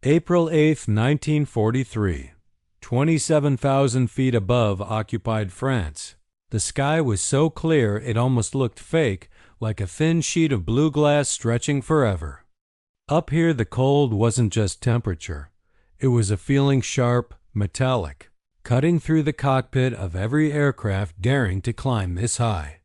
April 8, 1943. 27,000 feet above occupied France. The sky was so clear it almost looked fake, like a thin sheet of blue glass stretching forever. Up here the cold wasn't just temperature. It was a feeling sharp, metallic, cutting through the cockpit of every aircraft daring to climb this high.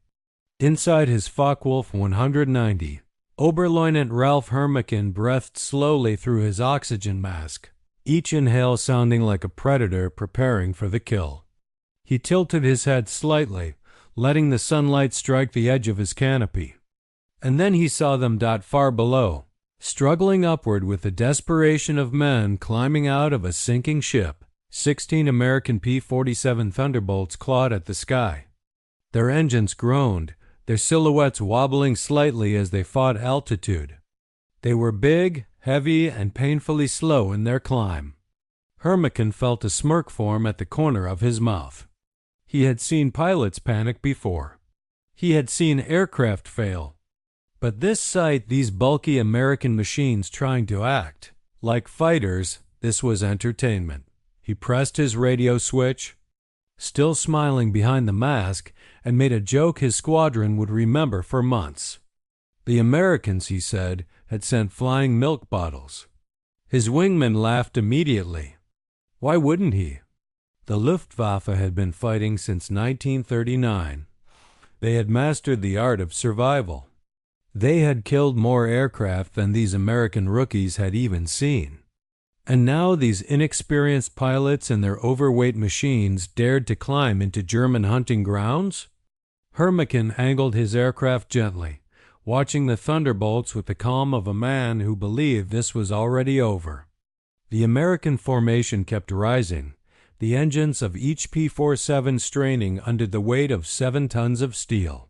Inside his Focke-Wulf 190, Oberleutnant Ralph Hermikin breathed slowly through his oxygen mask, each inhale sounding like a predator preparing for the kill. He tilted his head slightly, letting the sunlight strike the edge of his canopy. And then he saw them far below, struggling upward with the desperation of men climbing out of a sinking ship. 16 American P-47 Thunderbolts clawed at the sky. Their engines groaned, their silhouettes wobbling slightly as they fought altitude. They were big, heavy, and painfully slow in their climb. Hermikin felt a smirk form at the corner of his mouth. He had seen pilots panic before. He had seen aircraft fail. But this sight, these bulky American machines trying to act like fighters, this was entertainment. He pressed his radio switch, still smiling behind the mask, and made a joke his squadron would remember for months. The Americans, he said, had sent flying milk bottles. His wingman laughed immediately. Why wouldn't he? The Luftwaffe had been fighting since 1939. They had mastered the art of survival. They had killed more aircraft than these American rookies had even seen. And now these inexperienced pilots and their overweight machines dared to climb into German hunting grounds? Hermikin angled his aircraft gently, watching the Thunderbolts with the calm of a man who believed this was already over. The American formation kept rising, the engines of each P-47 straining under the weight of 7 tons of steel.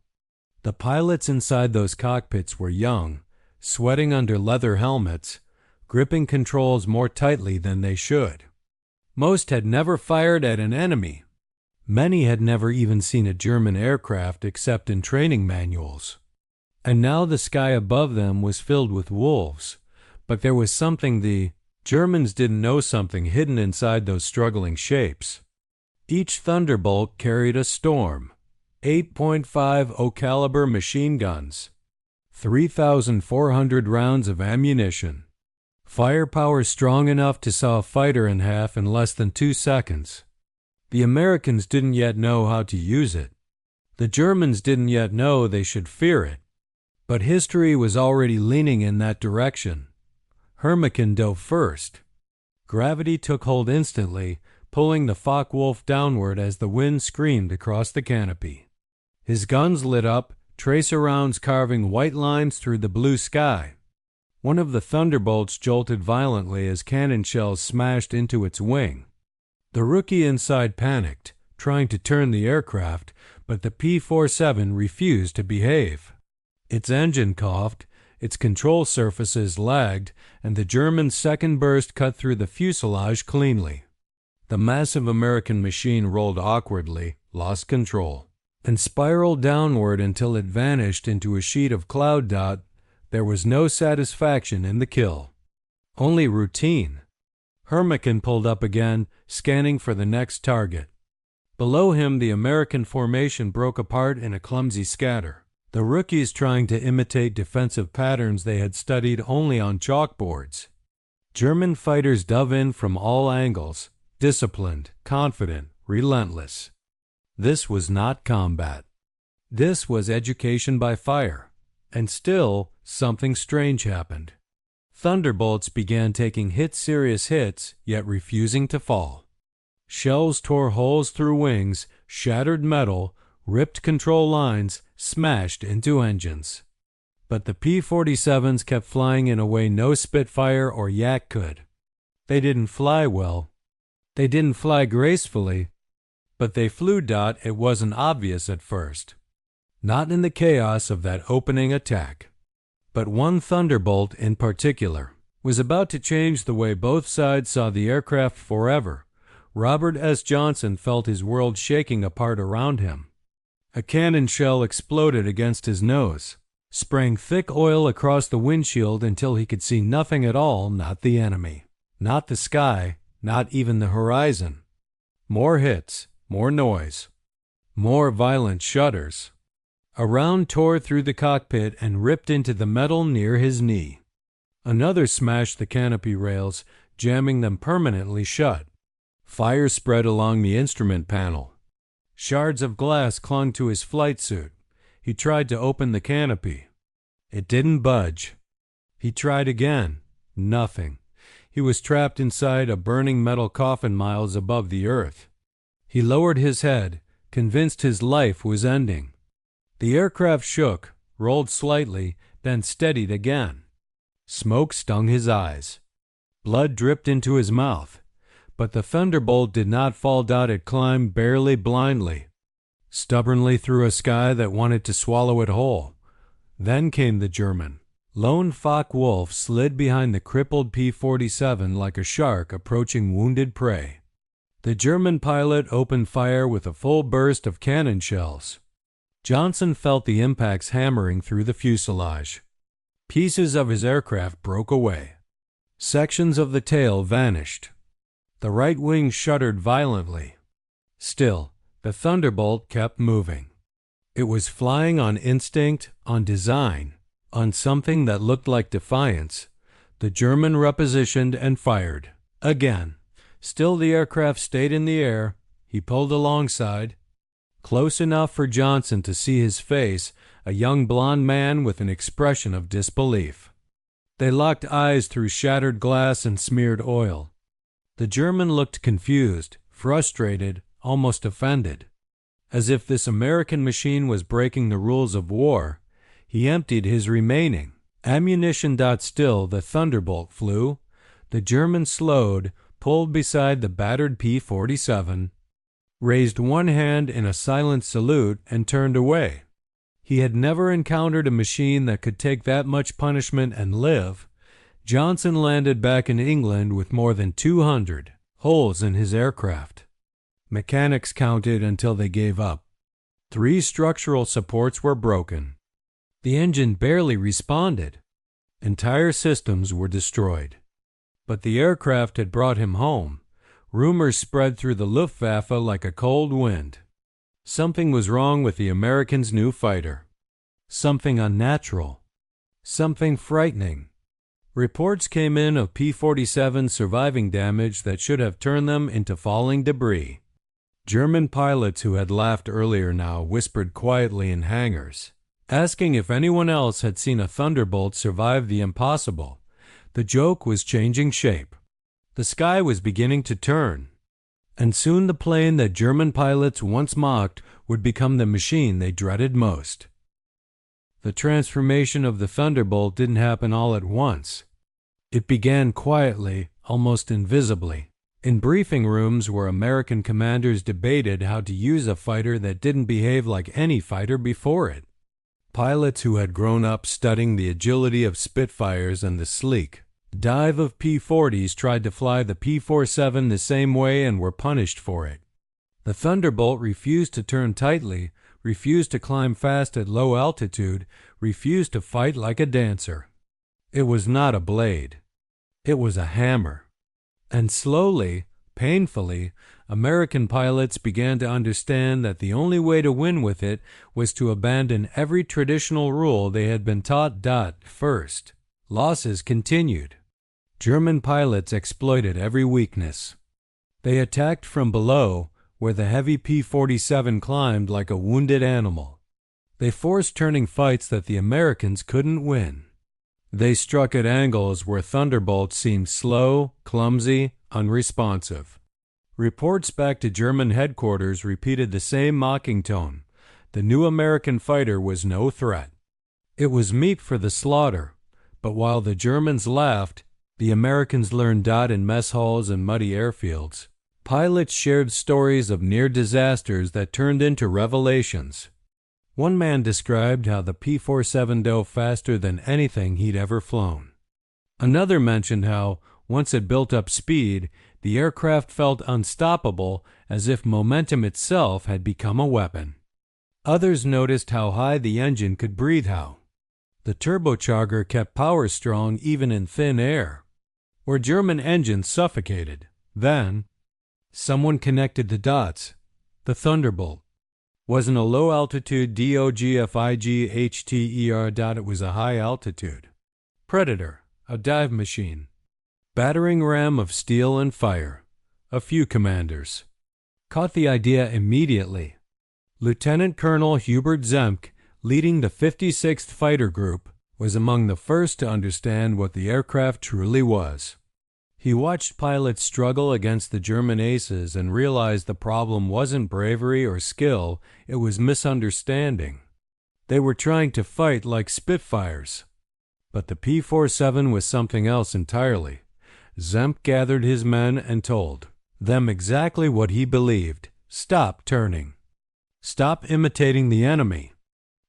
The pilots inside those cockpits were young, sweating under leather helmets, gripping controls more tightly than they should. Most had never fired at an enemy. Many had never even seen a German aircraft except in training manuals. And now the sky above them was filled with wolves, but there was something the Germans didn't know, something hidden inside those struggling shapes. Each Thunderbolt carried a storm, 8.50 caliber machine guns, 3,400 rounds of ammunition, firepower strong enough to saw a fighter in half in less than 2 seconds. The Americans didn't yet know how to use it. The Germans didn't yet know they should fear it. But history was already leaning in that direction. Hermikin dove first. Gravity took hold instantly, pulling the Focke-Wulf downward as the wind screamed across the canopy. His guns lit up, tracer rounds carving white lines through the blue sky. One of the Thunderbolts jolted violently as cannon shells smashed into its wing. The rookie inside panicked, trying to turn the aircraft, but the P-47 refused to behave. Its engine coughed, its control surfaces lagged, and the German second burst cut through the fuselage cleanly. The massive American machine rolled awkwardly, lost control, and spiraled downward until it vanished into a sheet of cloud dot. There was no satisfaction in the kill, only routine. Hermikin pulled up again, scanning for the next target. Below him, the American formation broke apart in a clumsy scatter, the rookies trying to imitate defensive patterns they had studied only on chalkboards. German fighters dove in from all angles, disciplined, confident, relentless. This was not combat. This was education by fire. And still, something strange happened. Thunderbolts began taking serious hits, yet refusing to fall. Shells tore holes through wings, shattered metal, ripped control lines, smashed into engines. But the P-47s kept flying in a way no Spitfire or Yak could. They didn't fly well. They didn't fly gracefully. But they flew. It wasn't obvious at first. Not in the chaos of that opening attack. But one Thunderbolt in particular was about to change the way both sides saw the aircraft forever. Robert S. Johnson felt his world shaking apart around him. A cannon shell exploded against his nose, spraying thick oil across the windshield until he could see nothing at all, not the enemy. Not the sky, not even the horizon. More hits, more noise, more violent shudders. A round tore through the cockpit and ripped into the metal near his knee. Another smashed the canopy rails, jamming them permanently shut. Fire spread along the instrument panel. Shards of glass clung to his flight suit. He tried to open the canopy. It didn't budge. He tried again. Nothing. He was trapped inside a burning metal coffin miles above the earth. He lowered his head, convinced his life was ending. The aircraft shook, rolled slightly, then steadied again. Smoke stung his eyes. Blood dripped into his mouth. But the Thunderbolt did not fall down. It climbed barely blindly, stubbornly through a sky that wanted to swallow it whole. Then came the German. Lone Focke-Wulf slid behind the crippled P-47 like a shark approaching wounded prey. The German pilot opened fire with a full burst of cannon shells. Johnson felt the impacts hammering through the fuselage. Pieces of his aircraft broke away. Sections of the tail vanished. The right wing shuddered violently. Still, the Thunderbolt kept moving. It was flying on instinct, on design, on something that looked like defiance. The German repositioned and fired. Again. Still the aircraft stayed in the air. He pulled alongside. Close enough for Johnson to see his face, a young blond man with an expression of disbelief. They locked eyes through shattered glass and smeared oil. The German looked confused, frustrated, almost offended. As if this American machine was breaking the rules of war, he emptied his remaining ammunition. Still, the Thunderbolt flew. The German slowed, pulled beside the battered P-47, raised one hand in a silent salute, and turned away. He had never encountered a machine that could take that much punishment and live. Johnson landed back in England with more than 200 holes in his aircraft. Mechanics counted until they gave up. 3 structural supports were broken. The engine barely responded. Entire systems were destroyed. But the aircraft had brought him home. Rumors spread through the Luftwaffe like a cold wind. Something was wrong with the Americans' new fighter. Something unnatural. Something frightening. Reports came in of P-47 surviving damage that should have turned them into falling debris. German pilots who had laughed earlier now whispered quietly in hangars, asking if anyone else had seen a Thunderbolt survive the impossible. The joke was changing shape. The sky was beginning to turn. And soon the plane that German pilots once mocked would become the machine they dreaded most. The transformation of the Thunderbolt didn't happen all at once. It began quietly, almost invisibly, in briefing rooms where American commanders debated how to use a fighter that didn't behave like any fighter before it. Pilots who had grown up studying the agility of Spitfires and the sleek dive of P-40s tried to fly the P-47 the same way and were punished for it. The Thunderbolt refused to turn tightly, refused to climb fast at low altitude, refused to fight like a dancer. It was not a blade. It was a hammer. And slowly, painfully, American pilots began to understand that the only way to win with it was to abandon every traditional rule they had been taught. First, losses continued. German pilots exploited every weakness. They attacked from below, where the heavy P-47 climbed like a wounded animal. They forced turning fights that the Americans couldn't win. They struck at angles where Thunderbolts seemed slow, clumsy, unresponsive. Reports back to German headquarters repeated the same mocking tone. The new American fighter was no threat. It was meat for the slaughter, but while the Germans laughed, the Americans learned in mess halls and muddy airfields. Pilots shared stories of near disasters that turned into revelations. One man described how the P-47 dove faster than anything he'd ever flown. Another mentioned how, once it built up speed, the aircraft felt unstoppable, as if momentum itself had become a weapon. Others noticed how high the engine could breathe, how the turbocharger kept power strong even in thin air. or German engines suffocated. Then, someone connected the dots. The Thunderbolt wasn't a low-altitude dogfighter. It was a high-altitude Predator, a dive machine, battering ram of steel and fire. A few commanders caught the idea immediately. Lieutenant Colonel Hubert Zemke, leading the 56th Fighter Group, was among the first to understand what the aircraft truly was. He watched pilots struggle against the German aces and realized the problem wasn't bravery or skill, it was misunderstanding. They were trying to fight like Spitfires. But the P-47 was something else entirely. Zemke gathered his men and told them exactly what he believed. Stop turning. Stop imitating the enemy.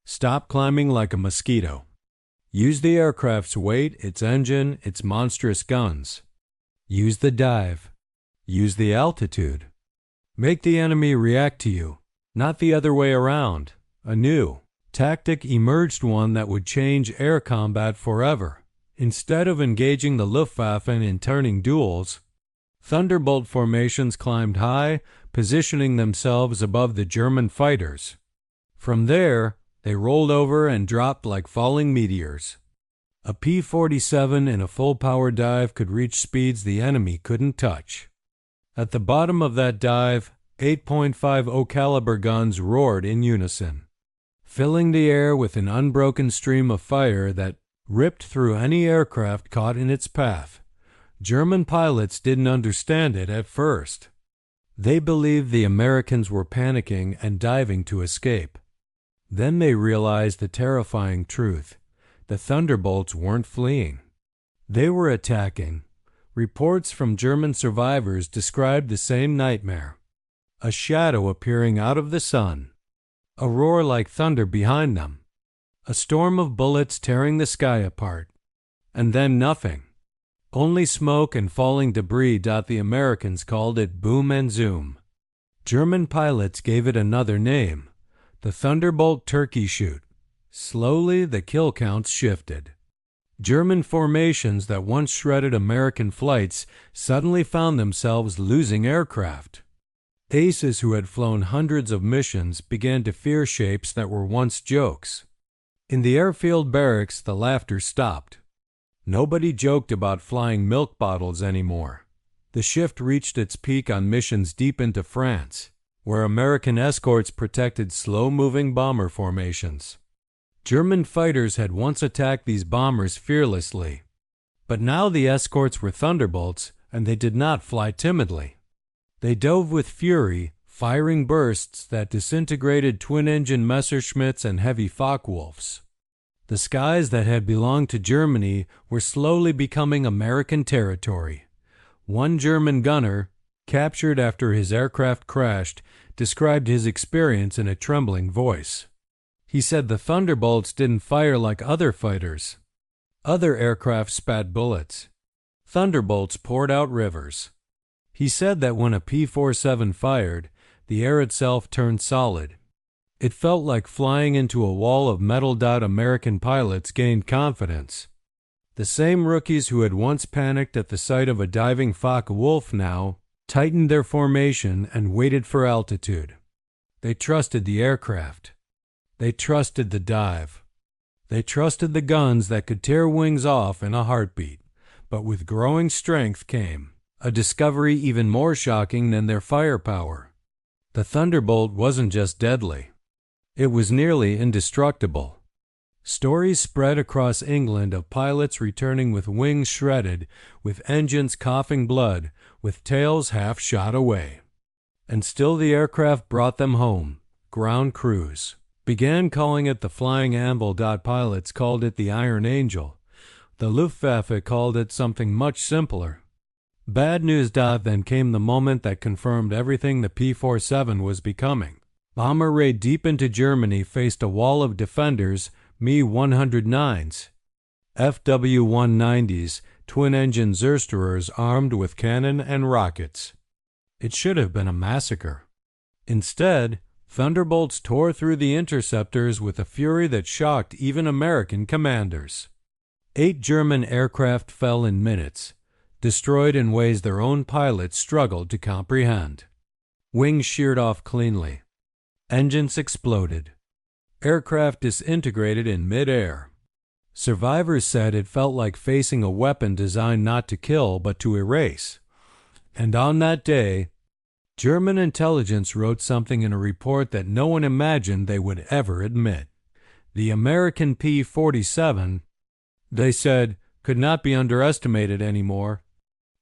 Stop climbing like a mosquito. Use the aircraft's weight, its engine, its monstrous guns. Use the dive. Use the altitude. Make the enemy react to you, not the other way around. A new tactic emerged, one that would change air combat forever. Instead of engaging the Luftwaffe in turning duels, Thunderbolt formations climbed high, positioning themselves above the German fighters. From there, they rolled over and dropped like falling meteors. A P-47 in a full-power dive could reach speeds the enemy couldn't touch. At the bottom of that dive, 8.50 caliber guns roared in unison, filling the air with an unbroken stream of fire that ripped through any aircraft caught in its path. German pilots didn't understand it at first. They believed the Americans were panicking and diving to escape. Then they realized the terrifying truth. The Thunderbolts weren't fleeing. They were attacking. Reports from German survivors described the same nightmare. A shadow appearing out of the sun. A roar like thunder behind them. A storm of bullets tearing the sky apart. And then nothing. Only smoke and falling debris. The Americans called it boom and zoom. German pilots gave it another name. The Thunderbolt turkey shoot. Slowly, the kill counts shifted. German formations that once shredded American flights suddenly found themselves losing aircraft. Aces who had flown hundreds of missions began to fear shapes that were once jokes. In the airfield barracks, the laughter stopped. Nobody joked about flying milk bottles anymore. The shift reached its peak on missions deep into France, where American escorts protected slow-moving bomber formations. German fighters had once attacked these bombers fearlessly, but now the escorts were Thunderbolts, and they did not fly timidly. They dove with fury, firing bursts that disintegrated twin-engine Messerschmitts and heavy Focke-Wulfs. The skies that had belonged to Germany were slowly becoming American territory. One German gunner, captured after his aircraft crashed, described his experience in a trembling voice. He said the Thunderbolts didn't fire like other fighters. Other aircraft spat bullets. Thunderbolts poured out rivers. He said that when a P-47 fired, the air itself turned solid. It felt like flying into a wall of metal. American pilots gained confidence. The same rookies who had once panicked at the sight of a diving Focke-Wulf now tightened their formation and waited for altitude. They trusted the aircraft. They trusted the dive. They trusted the guns that could tear wings off in a heartbeat. But with growing strength came a discovery even more shocking than their firepower. The Thunderbolt wasn't just deadly. It was nearly indestructible. Stories spread across England of pilots returning with wings shredded, with engines coughing blood, with tails half shot away. And still the aircraft brought them home. Ground crews began calling it the Flying Anvil. Pilots called it the Iron Angel. The Luftwaffe called it something much simpler. Bad news. Then came the moment that confirmed everything the P-47 was becoming. Bomber raid deep into Germany faced a wall of defenders, Me-109s, FW-190s, twin-engine Zersterers armed with cannon and rockets. It should have been a massacre. Instead, Thunderbolts tore through the interceptors with a fury that shocked even American commanders. 8 German aircraft fell in minutes. destroyed in ways their own pilots struggled to comprehend. Wings sheared off cleanly. Engines exploded. Aircraft disintegrated in mid-air. Survivors said it felt like facing a weapon designed not to kill but to erase. And on that day, German intelligence wrote something in a report that no one imagined they would ever admit. The American P-47, they said, could not be underestimated anymore.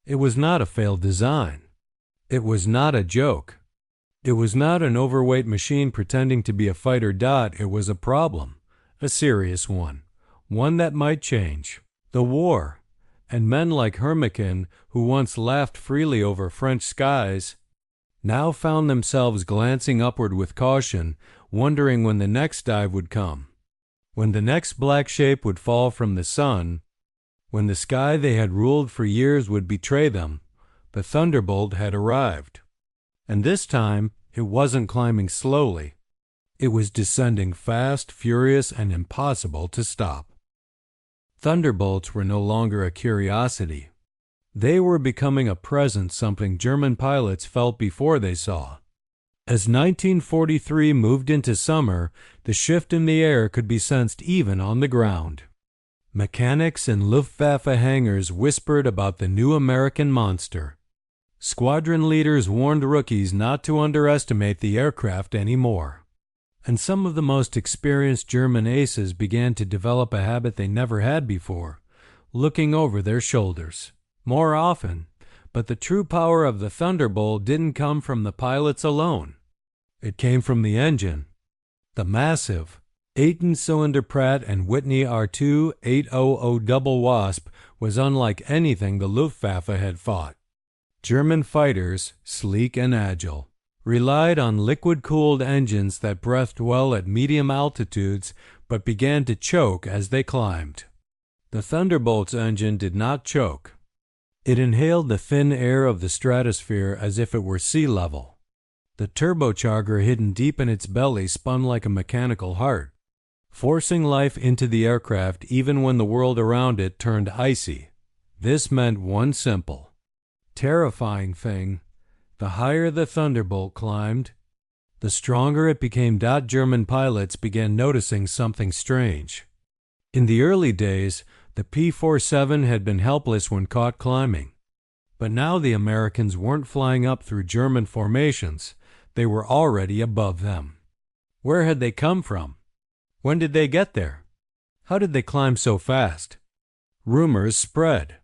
It was not a failed design. It was not a joke. It was not an overweight machine pretending to be a fighter. It was a problem, a serious one that might change the war. And men like Hermikin, who once laughed freely over French skies, now found themselves glancing upward with caution, wondering when the next dive would come, when the next black shape would fall from the sun, when the sky they had ruled for years would betray them. The Thunderbolt had arrived. And this time, it wasn't climbing slowly. It was descending fast, furious, and impossible to stop. Thunderbolts were no longer a curiosity. They were becoming a presence, something German pilots felt before they saw. As 1943 moved into summer, the shift in the air could be sensed even on the ground. Mechanics in Luftwaffe hangars whispered about the new American monster. Squadron leaders warned rookies not to underestimate the aircraft anymore. And some of the most experienced German aces began to develop a habit they never had before, looking over their shoulders. More often, but the true power of the Thunderbolt didn't come from the pilots alone. It came from the engine. The massive 18-cylinder Pratt & Whitney R2 800 double Wasp was unlike anything the Luftwaffe had fought. German fighters, sleek and agile, relied on liquid-cooled engines that breathed well at medium altitudes but began to choke as they climbed. The Thunderbolt's engine did not choke. It inhaled the thin air of the stratosphere as if it were sea level. The turbocharger hidden deep in its belly spun like a mechanical heart, forcing life into the aircraft even when the world around it turned icy. This meant one simple, terrifying thing: the higher the Thunderbolt climbed, the stronger it became. German pilots began noticing something strange. In the early days, the P-47 had been helpless when caught climbing. But now the Americans weren't flying up through German formations. They were already above them. Where had they come from? When did they get there? How did they climb so fast? Rumors spread.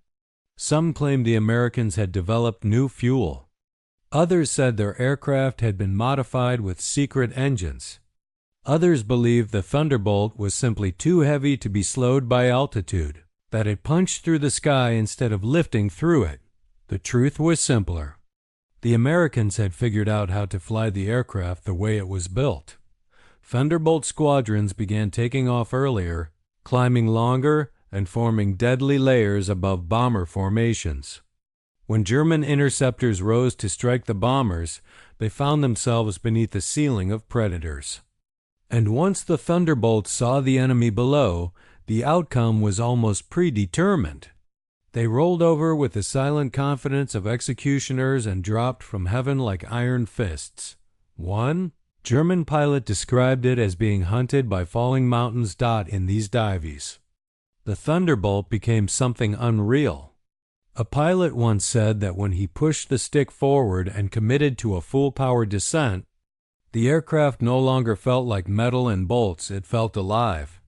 Some claimed the Americans had developed new fuel. Others said their aircraft had been modified with secret engines. Others believed the Thunderbolt was simply too heavy to be slowed by altitude, that it punched through the sky instead of lifting through it. The truth was simpler. The Americans had figured out how to fly the aircraft the way it was built. Thunderbolt squadrons began taking off earlier, climbing longer, and forming deadly layers above bomber formations. When German interceptors rose to strike the bombers, they found themselves beneath the ceiling of Predators. And once the Thunderbolts saw the enemy below, the outcome was almost predetermined. They rolled over with the silent confidence of executioners and dropped from heaven like iron fists. One German pilot described it as being hunted by falling mountains. In these dives, the Thunderbolt became something unreal. A pilot once said that when he pushed the stick forward and committed to a full-power descent, the aircraft no longer felt like metal and bolts. It felt alive,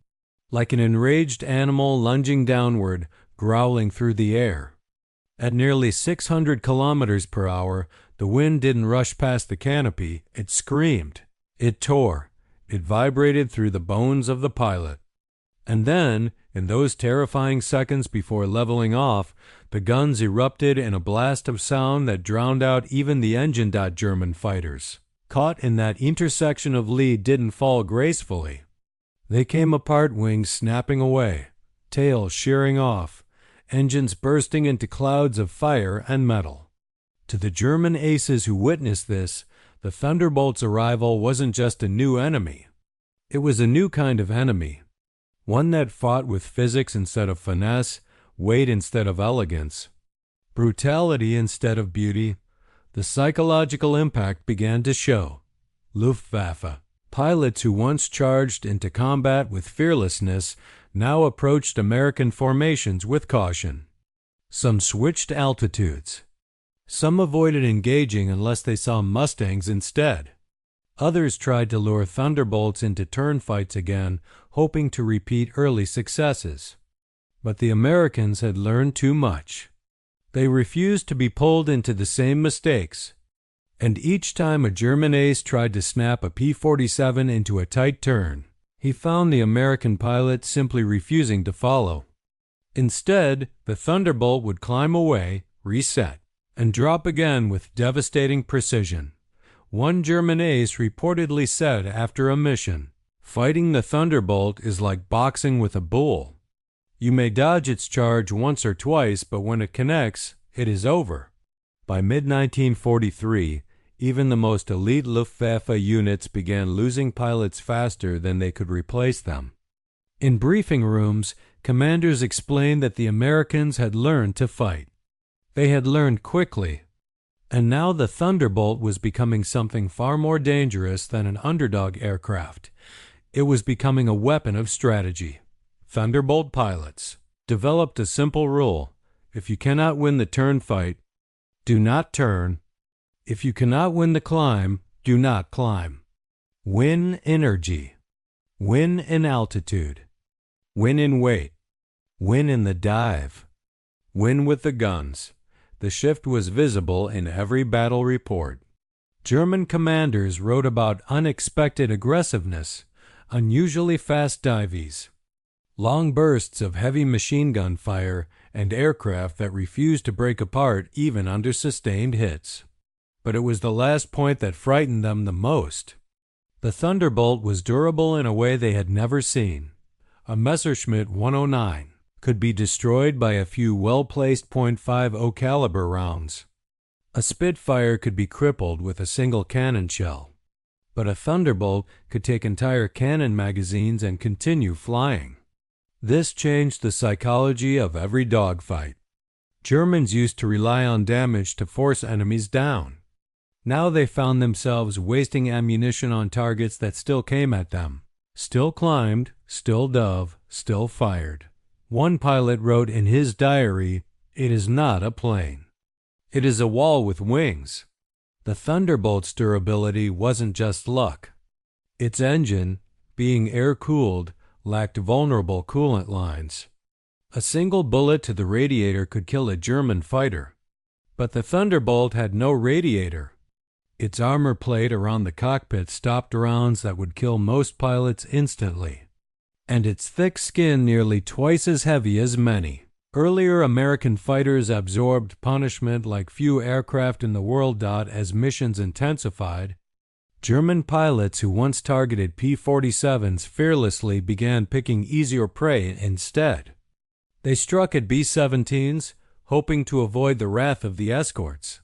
like an enraged animal lunging downward, growling through the air. At nearly 600 kilometers per hour, the wind didn't rush past the canopy. It screamed. It tore. It vibrated through the bones of the pilot. And then, in those terrifying seconds before leveling off, the guns erupted in a blast of sound that drowned out even the engine. German fighters, caught in that intersection of lead, didn't fall gracefully. They came apart, wings snapping away, tails shearing off, engines bursting into clouds of fire and metal. To the German aces who witnessed this, the Thunderbolt's arrival wasn't just a new enemy. It was a new kind of enemy, one that fought with physics instead of finesse, weight instead of elegance. Brutality instead of beauty. The psychological impact began to show. Luftwaffe. Pilots who once charged into combat with fearlessness now approached American formations with caution. Some switched altitudes. Some avoided engaging unless they saw Mustangs instead. Others tried to lure Thunderbolts into turn fights again, hoping to repeat early successes. But the Americans had learned too much. They refused to be pulled into the same mistakes. And each time a German ace tried to snap a P-47 into a tight turn, he found the American pilot simply refusing to follow. Instead, the Thunderbolt would climb away, reset, and drop again with devastating precision. One German ace reportedly said after a mission, "Fighting the Thunderbolt is like boxing with a bull. You may dodge its charge once or twice, but when it connects, it is over." By mid-1943, even the most elite Luftwaffe units began losing pilots faster than they could replace them. In briefing rooms, commanders explained that the Americans had learned to fight. They had learned quickly. And now the Thunderbolt was becoming something far more dangerous than an underdog aircraft. It was becoming a weapon of strategy. Thunderbolt pilots developed a simple rule: if you cannot win the turn fight, do not turn. If you cannot win the climb, do not climb. Win energy. Win in altitude. Win in weight. Win in the dive. Win with the guns. The shift was visible in every battle report. German commanders wrote about unexpected aggressiveness, unusually fast dives, long bursts of heavy machine gun fire, and aircraft that refused to break apart even under sustained hits. But it was the last point that frightened them the most. The Thunderbolt was durable in a way they had never seen. A Messerschmitt 109 could be destroyed by a few well-placed .50 caliber rounds. A Spitfire could be crippled with a single cannon shell. But a Thunderbolt could take entire cannon magazines and continue flying. This changed the psychology of every dogfight. Germans used to rely on damage to force enemies down. Now they found themselves wasting ammunition on targets that still came at them, still climbed, still dove, still fired. One pilot wrote in his diary, "It is not a plane. It is a wall with wings." The Thunderbolt's durability wasn't just luck. Its engine, being air-cooled, lacked vulnerable coolant lines. A single bullet to the radiator could kill a German fighter. But the Thunderbolt had no radiator. Its armor plate around the cockpit stopped rounds that would kill most pilots instantly. And its thick skin nearly twice as heavy as many. Earlier American fighters absorbed punishment like few aircraft in the world as missions intensified. German pilots who once targeted P-47s fearlessly began picking easier prey instead. They struck at B-17s, hoping to avoid the wrath of the escorts.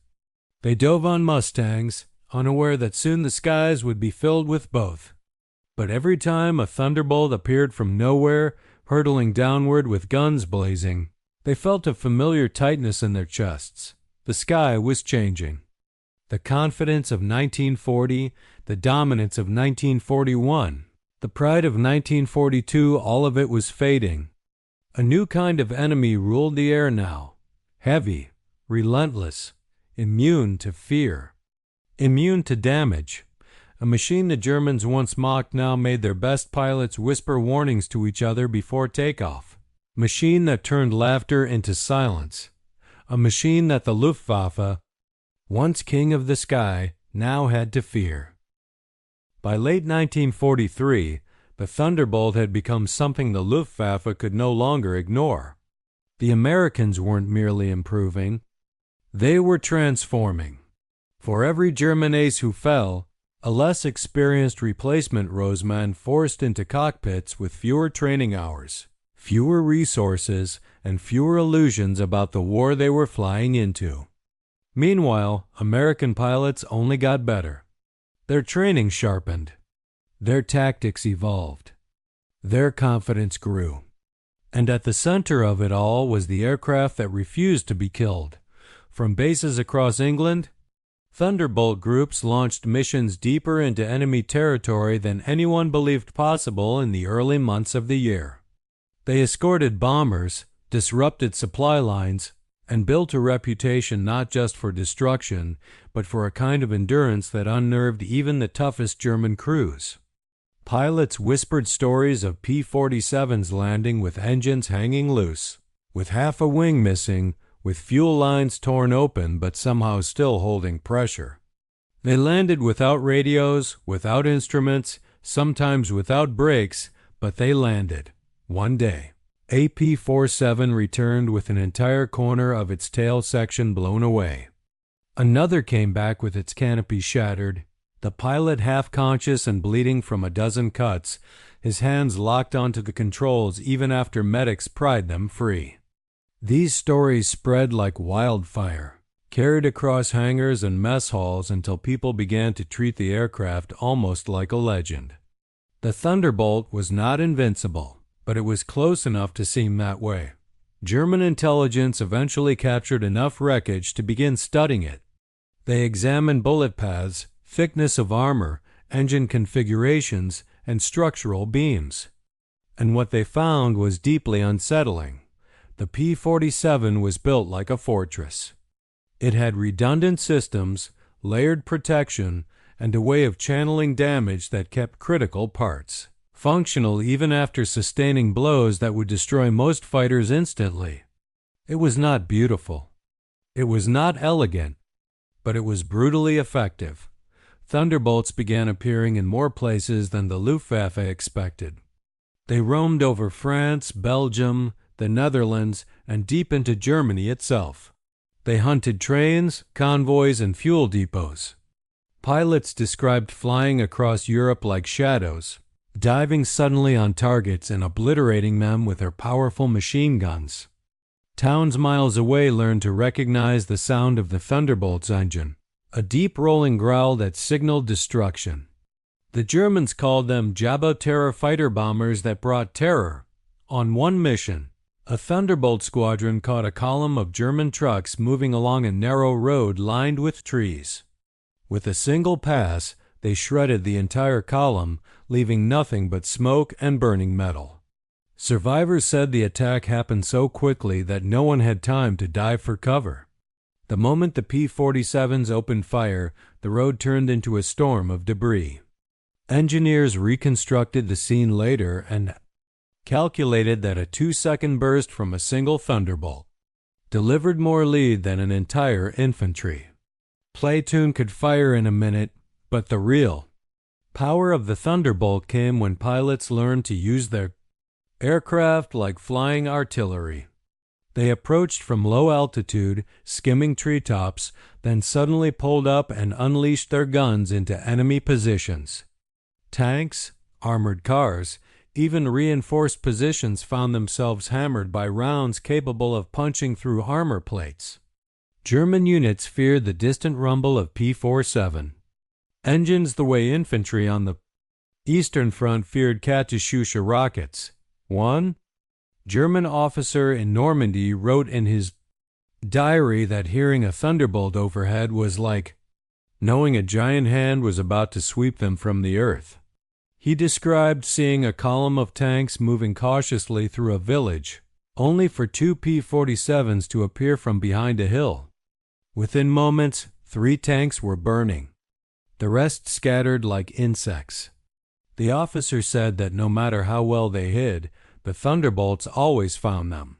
They dove on Mustangs, unaware that soon the skies would be filled with both. But every time a Thunderbolt appeared from nowhere, hurtling downward with guns blazing, they felt a familiar tightness in their chests. The sky was changing. The confidence of 1940, the dominance of 1941, the pride of 1942, all of it was fading. A new kind of enemy ruled the air now, heavy, relentless, immune to fear, immune to damage. A machine the Germans once mocked now made their best pilots whisper warnings to each other before takeoff. Machine that turned laughter into silence. A machine that the Luftwaffe, once king of the sky, now had to fear. By late 1943, the Thunderbolt had become something the Luftwaffe could no longer ignore. The Americans weren't merely improving. They were transforming. For every German ace who fell, a less experienced replacement rose man forced into cockpits with fewer training hours, fewer resources, and fewer illusions about the war they were flying into. Meanwhile, American pilots only got better. Their training sharpened. Their tactics evolved. Their confidence grew. And at the center of it all was the aircraft that refused to be killed, From bases across England, Thunderbolt groups launched missions deeper into enemy territory than anyone believed possible in the early months of the year. They escorted bombers, disrupted supply lines, and built a reputation not just for destruction, but for a kind of endurance that unnerved even the toughest German crews. Pilots whispered stories of P-47s landing with engines hanging loose, with half a wing missing, with fuel lines torn open but somehow still holding pressure. They landed without radios, without instruments, sometimes without brakes, but they landed. One day, a P-47 returned with an entire corner of its tail section blown away. Another came back with its canopy shattered, the pilot half conscious and bleeding from a dozen cuts, his hands locked onto the controls even after medics pried them free. These stories spread like wildfire, carried across hangars and mess halls until people began to treat the aircraft almost like a legend. The Thunderbolt was not invincible, but it was close enough to seem that way. German intelligence eventually captured enough wreckage to begin studying it. They examined bullet paths, thickness of armor, engine configurations, and structural beams. And what they found was deeply unsettling. The P-47 was built like a fortress. It had redundant systems, layered protection, and a way of channeling damage that kept critical parts functional even after sustaining blows that would destroy most fighters instantly. It was not beautiful. It was not elegant, but it was brutally effective. Thunderbolts began appearing in more places than the Luftwaffe expected. They roamed over France, Belgium, the Netherlands, and deep into Germany itself. They hunted trains, convoys, and fuel depots. Pilots described flying across Europe like shadows, diving suddenly on targets and obliterating them with their powerful machine guns. Towns miles away learned to recognize the sound of the Thunderbolt's engine, a deep rolling growl that signaled destruction. The Germans called them Jabo Terror fighter bombers that brought terror. On one mission, a Thunderbolt squadron caught a column of German trucks moving along a narrow road lined with trees. With a single pass, they shredded the entire column, leaving nothing but smoke and burning metal. Survivors said the attack happened so quickly that no one had time to dive for cover. The moment the P-47s opened fire, the road turned into a storm of debris. Engineers reconstructed the scene later and calculated that a 2-second burst from a single Thunderbolt delivered more lead than an entire infantry platoon could fire in a minute, but the real power of the Thunderbolt came when pilots learned to use their aircraft like flying artillery. They approached from low altitude, skimming treetops, then suddenly pulled up and unleashed their guns into enemy positions. Tanks, armored cars, even reinforced positions found themselves hammered by rounds capable of punching through armor plates. German units feared the distant rumble of P-47. Engines the way infantry on the Eastern Front feared Katyusha rockets. One German officer in Normandy wrote in his diary that hearing a Thunderbolt overhead was like knowing a giant hand was about to sweep them from the earth. He described seeing a column of tanks moving cautiously through a village, only for two P-47s to appear from behind a hill. Within moments, 3 tanks were burning. The rest scattered like insects. The officer said that no matter how well they hid, the Thunderbolts always found them.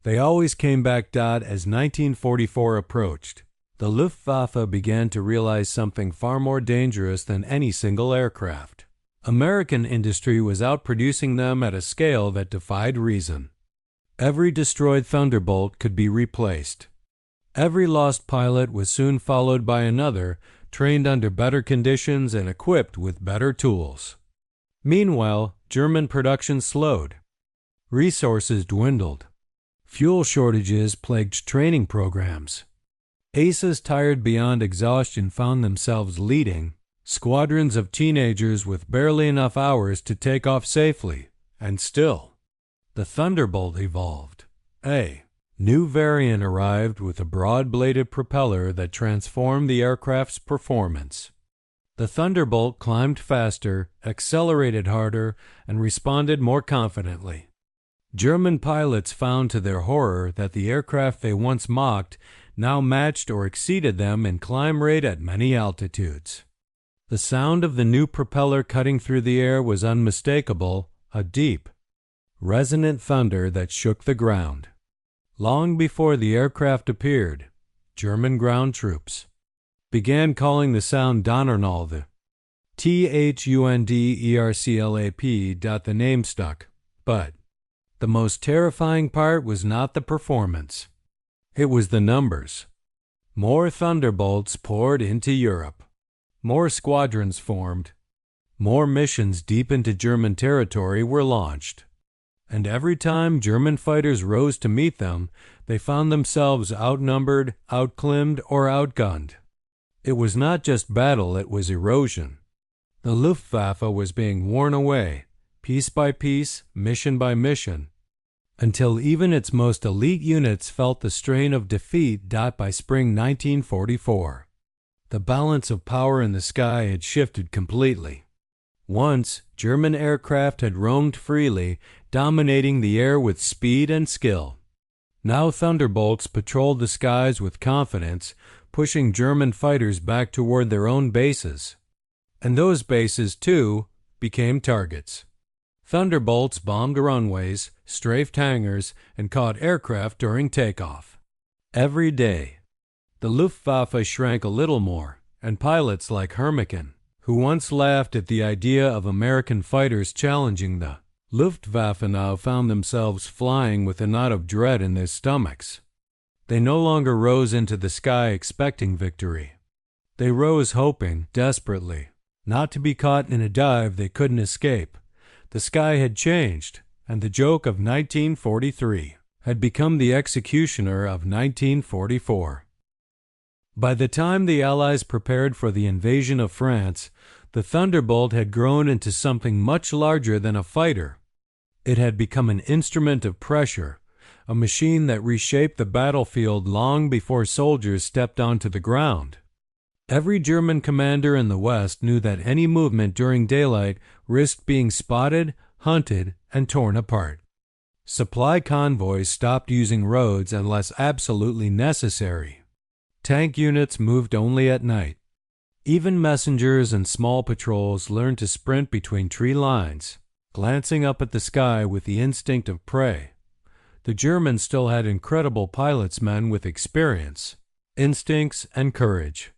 They always came back as 1944 approached. The Luftwaffe began to realize something far more dangerous than any single aircraft. American industry was outproducing them at a scale that defied reason. Every destroyed Thunderbolt could be replaced. Every lost pilot was soon followed by another, trained under better conditions and equipped with better tools. Meanwhile, German production slowed. Resources dwindled. Fuel shortages plagued training programs. Aces tired beyond exhaustion found themselves leading squadrons of teenagers with barely enough hours to take off safely, and still, the Thunderbolt evolved. New variant arrived with a broad-bladed propeller that transformed the aircraft's performance. The Thunderbolt climbed faster, accelerated harder, and responded more confidently. German pilots found to their horror that the aircraft they once mocked now matched or exceeded them in climb rate at many altitudes. The sound of the new propeller cutting through the air was unmistakable, a deep, resonant thunder that shook the ground. Long before the aircraft appeared, German ground troops began calling the sound Donnerknall, Thunderclap. The name stuck, but the most terrifying part was not the performance. It was the numbers. More Thunderbolts poured into Europe. More squadrons formed. More missions deep into German territory were launched. And every time German fighters rose to meet them, they found themselves outnumbered, outclimbed, or outgunned. It was not just battle, it was erosion. The Luftwaffe was being worn away, piece by piece, mission by mission, until even its most elite units felt the strain of defeat. By spring 1944, the balance of power in the sky had shifted completely. Once, German aircraft had roamed freely, dominating the air with speed and skill. Now Thunderbolts patrolled the skies with confidence, pushing German fighters back toward their own bases. And those bases, too, became targets. Thunderbolts bombed runways, strafed hangars, and caught aircraft during takeoff. Every day, the Luftwaffe shrank a little more, and pilots like Hermican, who once laughed at the idea of American fighters challenging the Luftwaffe, now found themselves flying with a knot of dread in their stomachs. They no longer rose into the sky expecting victory. They rose hoping, desperately, not to be caught in a dive they couldn't escape. The sky had changed, and the joke of 1943 had become the executioner of 1944. By the time the Allies prepared for the invasion of France, the Thunderbolt had grown into something much larger than a fighter. It had become an instrument of pressure, a machine that reshaped the battlefield long before soldiers stepped onto the ground. Every German commander in the West knew that any movement during daylight risked being spotted, hunted, and torn apart. Supply convoys stopped using roads unless absolutely necessary. Tank units moved only at night. Even messengers and small patrols learned to sprint between tree lines, glancing up at the sky with the instinct of prey. The Germans still had incredible pilotsmen with experience, instincts, and courage.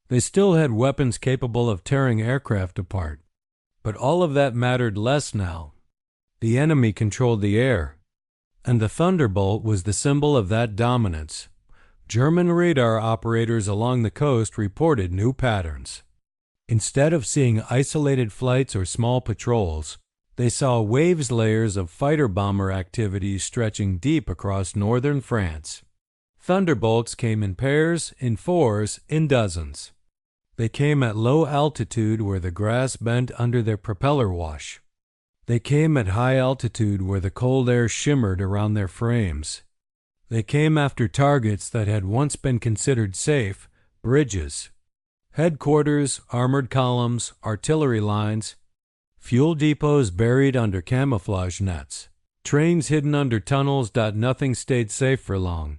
They still had weapons capable of tearing aircraft apart. But all of that mattered less now. The enemy controlled the air, and the Thunderbolt was the symbol of that dominance. German radar operators along the coast reported new patterns. Instead of seeing isolated flights or small patrols, they saw waves layers of fighter-bomber activities stretching deep across northern France. Thunderbolts came in pairs, in fours, in dozens. They came at low altitude where the grass bent under their propeller wash. They came at high altitude where the cold air shimmered around their frames. They came after targets that had once been considered safe, bridges, headquarters, armored columns, artillery lines, fuel depots buried under camouflage nets, trains hidden under tunnels. Nothing stayed safe for long.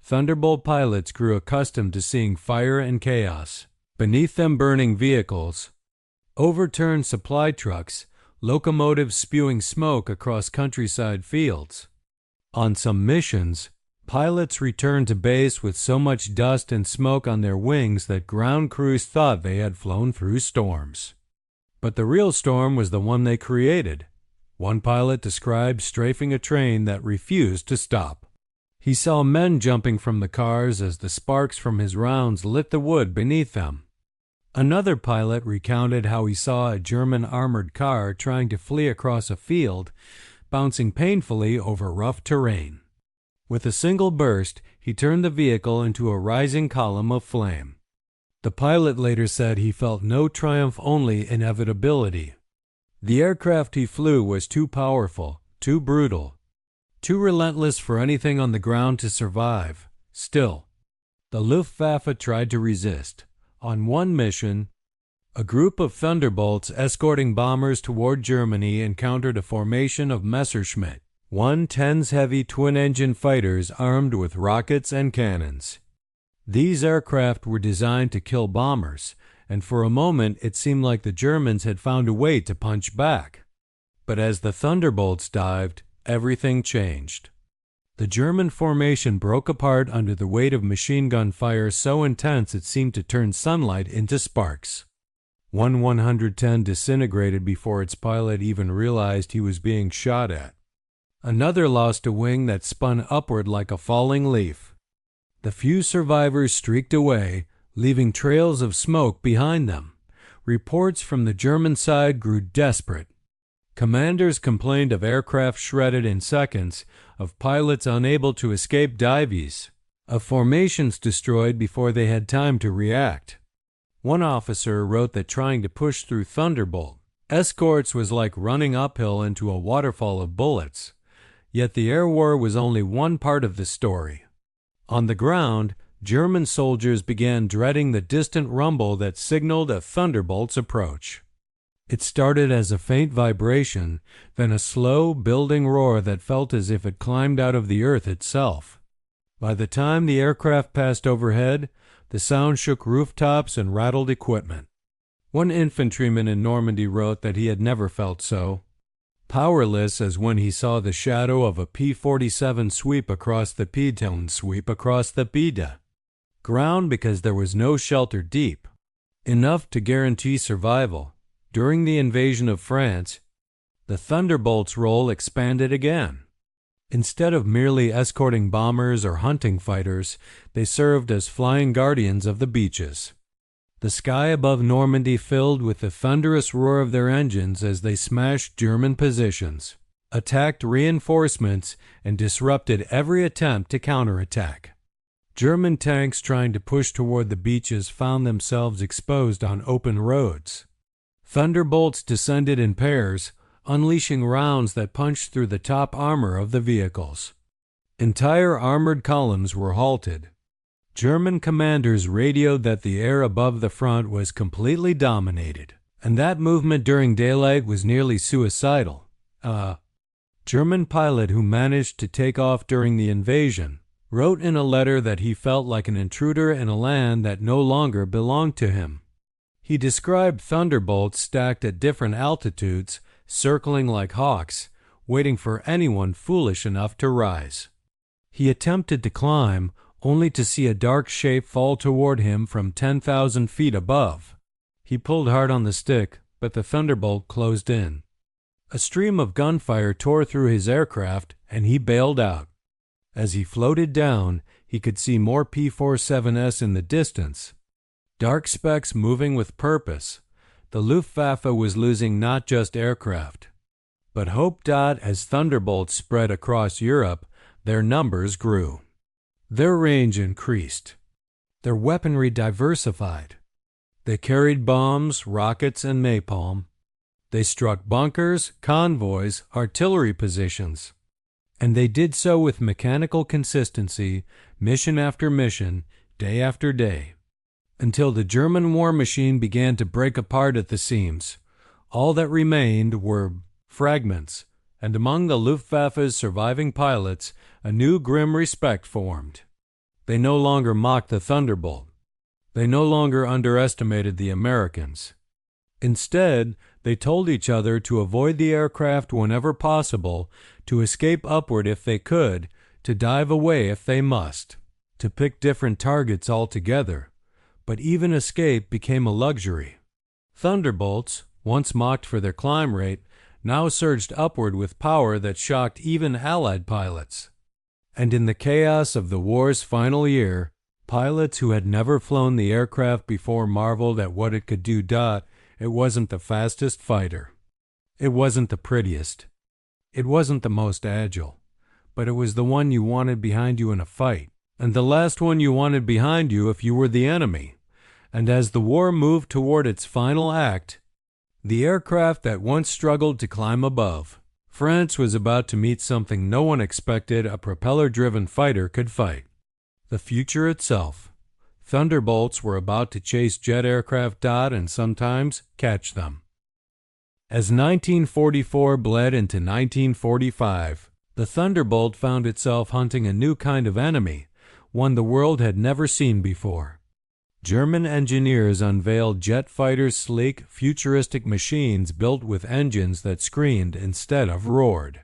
Thunderbolt pilots grew accustomed to seeing fire and chaos. Beneath them, burning vehicles, overturned supply trucks, locomotives spewing smoke across countryside fields. On some missions, pilots returned to base with so much dust and smoke on their wings that ground crews thought they had flown through storms. But the real storm was the one they created. One pilot described strafing a train that refused to stop. He saw men jumping from the cars as the sparks from his rounds lit the wood beneath them. Another pilot recounted how he saw a German armored car trying to flee across a field, bouncing painfully over rough terrain. With a single burst, he turned the vehicle into a rising column of flame. The pilot later said he felt no triumph, only inevitability. The aircraft he flew was too powerful, too brutal. too relentless for anything on the ground to survive. Still, the Luftwaffe tried to resist. On one mission, a group of Thunderbolts escorting bombers toward Germany encountered a formation of Messerschmitt 110s heavy twin-engine fighters armed with rockets and cannons. These aircraft were designed to kill bombers, and for a moment it seemed like the Germans had found a way to punch back. But as the Thunderbolts dived, everything changed. The German formation broke apart under the weight of machine gun fire so intense it seemed to turn sunlight into sparks. One 110 disintegrated before its pilot even realized he was being shot at. Another lost a wing that spun upward like a falling leaf. The few survivors streaked away, leaving trails of smoke behind them. Reports from the German side grew desperate. Commanders complained of aircraft shredded in seconds, of pilots unable to escape dives, of formations destroyed before they had time to react. One officer wrote that trying to push through Thunderbolt escorts was like running uphill into a waterfall of bullets. Yet the air war was only one part of the story. On the ground, German soldiers began dreading the distant rumble that signaled a Thunderbolt's approach. It started as a faint vibration, then a slow, building roar that felt as if it climbed out of the earth itself. By the time the aircraft passed overhead, the sound shook rooftops and rattled equipment. One infantryman in Normandy wrote that he had never felt so powerless as when he saw the shadow of a P-47 sweep across the P-10 sweep across the Pida. Ground because there was no shelter deep, enough to guarantee survival. During the invasion of France, the Thunderbolt's role expanded again. Instead of merely escorting bombers or hunting fighters, they served as flying guardians of the beaches. The sky above Normandy filled with the thunderous roar of their engines as they smashed German positions, attacked reinforcements, and disrupted every attempt to counterattack. German tanks trying to push toward the beaches found themselves exposed on open roads. Thunderbolts descended in pairs, unleashing rounds that punched through the top armor of the vehicles. Entire armored columns were halted. German commanders radioed that the air above the front was completely dominated, and that movement during daylight was nearly suicidal. A German pilot who managed to take off during the invasion wrote in a letter that he felt like an intruder in a land that no longer belonged to him. He described Thunderbolts stacked at different altitudes, circling like hawks, waiting for anyone foolish enough to rise. He attempted to climb, only to see a dark shape fall toward him from 10,000 feet above. He pulled hard on the stick, but the Thunderbolt closed in. A stream of gunfire tore through his aircraft, and he bailed out. As he floated down, he could see more P-47s in the distance. Dark specks moving with purpose. The Luftwaffe was losing not just aircraft, but hope. As Thunderbolts spread across Europe, their numbers grew. Their range increased. Their weaponry diversified. They carried bombs, rockets, and napalm. They struck bunkers, convoys, artillery positions. And they did so with mechanical consistency, mission after mission, day after day, until the German war machine began to break apart at the seams. All that remained were fragments, and among the Luftwaffe's surviving pilots, a new grim respect formed. They no longer mocked the Thunderbolt. They no longer underestimated the Americans. Instead, they told each other to avoid the aircraft whenever possible, to escape upward if they could, to dive away if they must, to pick different targets altogether. But even escape became a luxury. Thunderbolts, once mocked for their climb rate, now surged upward with power that shocked even Allied pilots. And in the chaos of the war's final year, pilots who had never flown the aircraft before marveled at what it could do. It wasn't the fastest fighter. It wasn't the prettiest. It wasn't the most agile. But it was the one you wanted behind you in a fight, and the last one you wanted behind you if you were the enemy. And as the war moved toward its final act, the aircraft that once struggled to climb above France was about to meet something no one expected a propeller-driven fighter could fight. The future itself. Thunderbolts were about to chase jet aircraft out and sometimes catch them. As 1944 bled into 1945, the Thunderbolt found itself hunting a new kind of enemy, one the world had never seen before. German engineers unveiled jet fighters' sleek, futuristic machines built with engines that screamed instead of roared.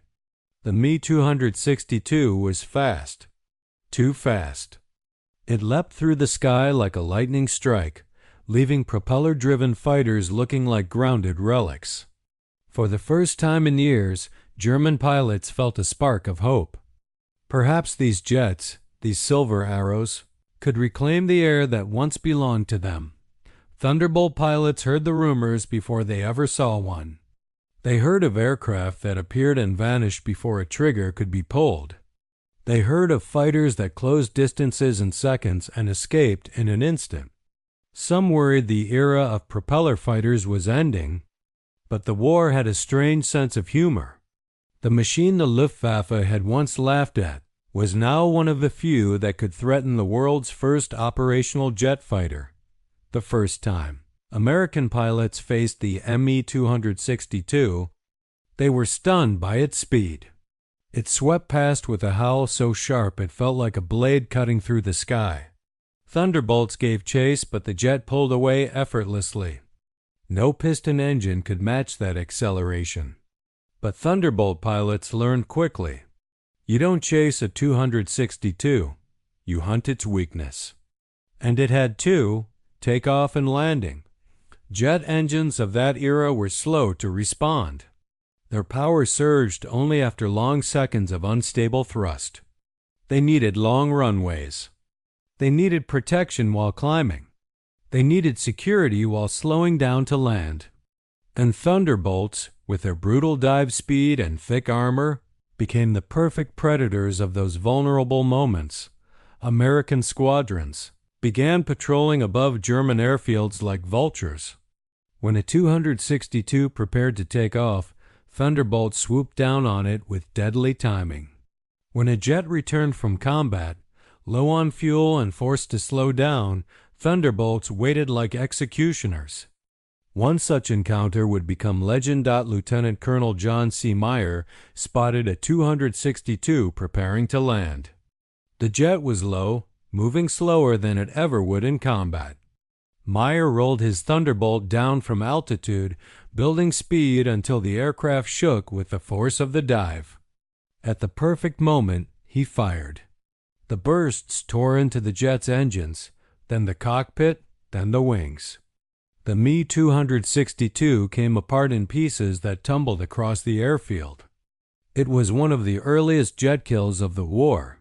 The Me-262 was fast. Too fast. It leapt through the sky like a lightning strike, leaving propeller-driven fighters looking like grounded relics. For the first time in years, German pilots felt a spark of hope. Perhaps these jets, these silver arrows, could reclaim the air that once belonged to them. Thunderbolt pilots heard the rumors before they ever saw one. They heard of aircraft that appeared and vanished before a trigger could be pulled. They heard of fighters that closed distances in seconds and escaped in an instant. Some worried the era of propeller fighters was ending, but the war had a strange sense of humor. The machine the Luftwaffe had once laughed at was now one of the few that could threaten the world's first operational jet fighter. The first time American pilots faced the Me-262, they were stunned by its speed. It swept past with a howl so sharp it felt like a blade cutting through the sky. Thunderbolts gave chase, but the jet pulled away effortlessly. No piston engine could match that acceleration. But Thunderbolt pilots learned quickly. You don't chase a 262, you hunt its weakness. And it had two, takeoff and landing. Jet engines of that era were slow to respond. Their power surged only after long seconds of unstable thrust. They needed long runways. They needed protection while climbing. They needed security while slowing down to land. And Thunderbolts, with their brutal dive speed and thick armor, became the perfect predators of those vulnerable moments. American squadrons began patrolling above German airfields like vultures. When a 262 prepared to take off, Thunderbolts swooped down on it with deadly timing. When a jet returned from combat, low on fuel and forced to slow down, Thunderbolts waited like executioners. One such encounter would become legend. Lieutenant Colonel John C. Meyer spotted a 262 preparing to land. The jet was low, moving slower than it ever would in combat. Meyer rolled his Thunderbolt down from altitude, building speed until the aircraft shook with the force of the dive. At the perfect moment, he fired. The bursts tore into the jet's engines, then the cockpit, then the wings. The Me-262 came apart in pieces that tumbled across the airfield. It was one of the earliest jet kills of the war.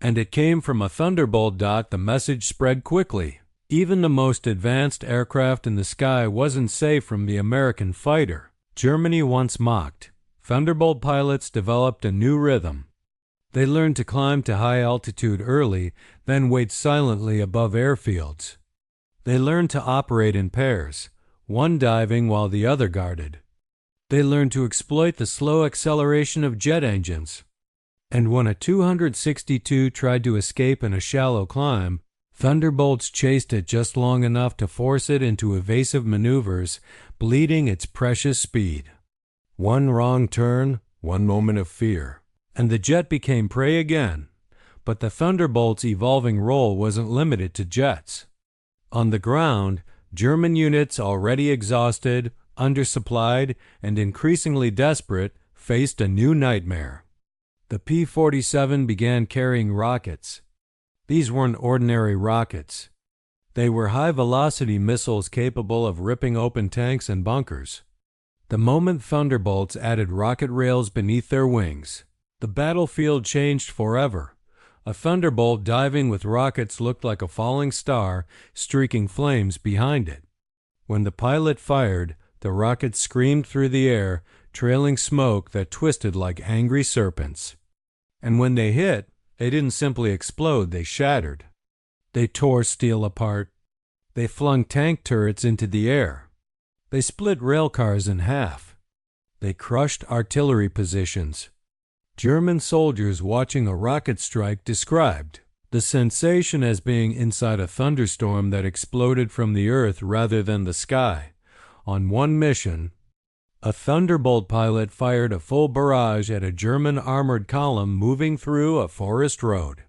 And it came from a Thunderbolt. The message spread quickly. Even the most advanced aircraft in the sky wasn't safe from the American fighter. Germany once mocked. Thunderbolt pilots developed a new rhythm. They learned to climb to high altitude early, then wait silently above airfields. They learned to operate in pairs, one diving while the other guarded. They learned to exploit the slow acceleration of jet engines. And when a 262 tried to escape in a shallow climb, Thunderbolts chased it just long enough to force it into evasive maneuvers, bleeding its precious speed. One wrong turn, one moment of fear, and the jet became prey again. But the Thunderbolt's evolving role wasn't limited to jets. On the ground, German units already exhausted, undersupplied, and increasingly desperate faced a new nightmare. The P-47 began carrying rockets. These weren't ordinary rockets. They were high-velocity missiles capable of ripping open tanks and bunkers. The moment Thunderbolts added rocket rails beneath their wings, the battlefield changed forever. A Thunderbolt diving with rockets looked like a falling star, streaking flames behind it. When the pilot fired, the rockets screamed through the air, trailing smoke that twisted like angry serpents. And when they hit, they didn't simply explode, they shattered. They tore steel apart. They flung tank turrets into the air. They split rail cars in half. They crushed artillery positions. German soldiers watching a rocket strike described the sensation as being inside a thunderstorm that exploded from the earth rather than the sky. On one mission, a Thunderbolt pilot fired a full barrage at a German armored column moving through a forest road.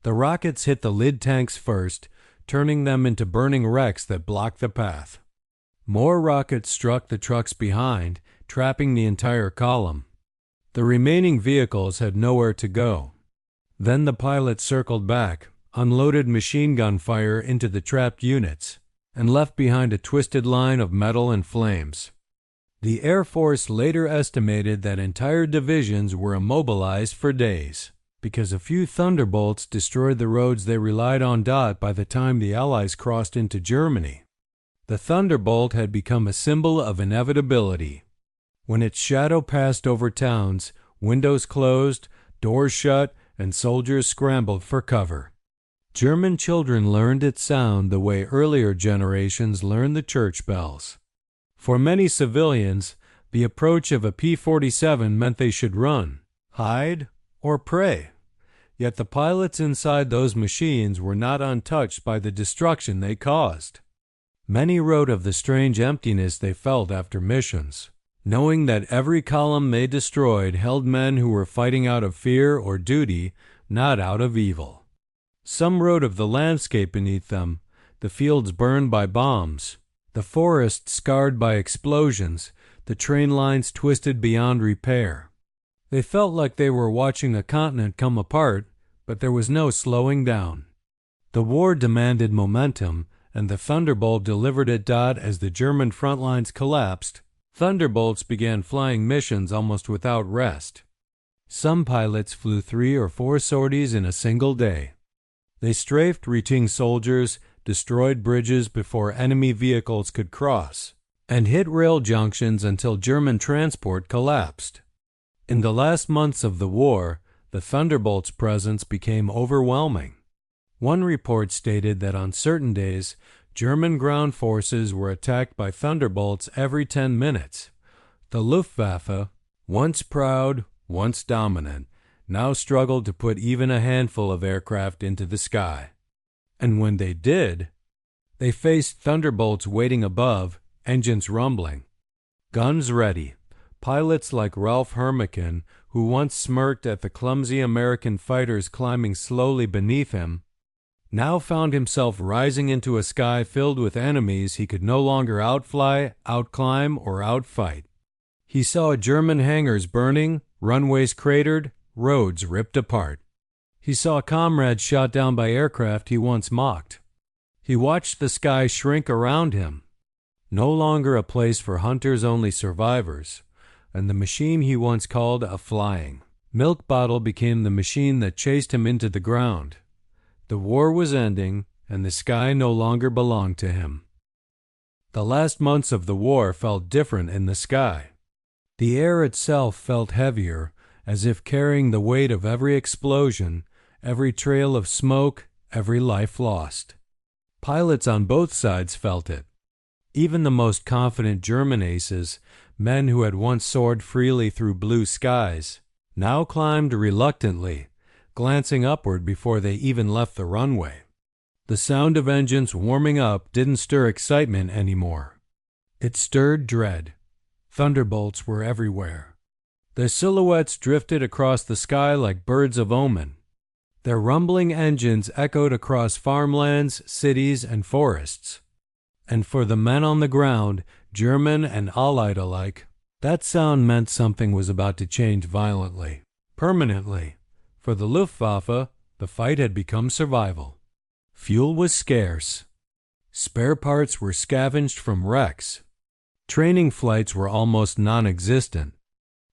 The rockets hit the lead tanks first, turning them into burning wrecks that blocked the path. More rockets struck the trucks behind, trapping the entire column. The remaining vehicles had nowhere to go. Then the pilot circled back, unloaded machine gun fire into the trapped units, and left behind a twisted line of metal and flames. The Air Force later estimated that entire divisions were immobilized for days, because a few Thunderbolts destroyed the roads they relied on by the time the Allies crossed into Germany. The Thunderbolt had become a symbol of inevitability. When its shadow passed over towns, windows closed, doors shut, and soldiers scrambled for cover. German children learned its sound the way earlier generations learned the church bells. For many civilians, the approach of a P-47 meant they should run, hide, or pray. Yet the pilots inside those machines were not untouched by the destruction they caused. Many wrote of the strange emptiness they felt after missions, knowing that every column they destroyed held men who were fighting out of fear or duty, not out of evil. Some wrote of the landscape beneath them, the fields burned by bombs, the forests scarred by explosions, the train lines twisted beyond repair. They felt like they were watching a continent come apart, but there was no slowing down. The war demanded momentum, and the Thunderbolt delivered it. As the German front lines collapsed, Thunderbolts began flying missions almost without rest. Some pilots flew 3 or 4 sorties in a single day. They strafed retreating soldiers, destroyed bridges before enemy vehicles could cross, and hit rail junctions until German transport collapsed. In the last months of the war, the Thunderbolt's presence became overwhelming. One report stated that on certain days, German ground forces were attacked by Thunderbolts every 10 minutes. The Luftwaffe, once proud, once dominant, now struggled to put even a handful of aircraft into the sky. And when they did, they faced Thunderbolts waiting above, engines rumbling, guns ready. Pilots like Ralph Hermican, who once smirked at the clumsy American fighters climbing slowly beneath him, now found himself rising into a sky filled with enemies he could no longer outfly, outclimb, or outfight. He saw German hangars burning, runways cratered, roads ripped apart. He saw comrades shot down by aircraft he once mocked. He watched the sky shrink around him, no longer a place for hunters-only survivors, and the machine he once called a flying milk bottle became the machine that chased him into the ground. The war was ending, and the sky no longer belonged to him. The last months of the war felt different in the sky. The air itself felt heavier, as if carrying the weight of every explosion, every trail of smoke, every life lost. Pilots on both sides felt it. Even the most confident German aces, men who had once soared freely through blue skies, now climbed reluctantly, glancing upward before they even left the runway. The sound of engines warming up didn't stir excitement anymore. It stirred dread. Thunderbolts were everywhere. Their silhouettes drifted across the sky like birds of omen. Their rumbling engines echoed across farmlands, cities, and forests. And for the men on the ground, German and Allied alike, that sound meant something was about to change violently, permanently. For the Luftwaffe, the fight had become survival. Fuel was scarce. Spare parts were scavenged from wrecks. Training flights were almost non-existent.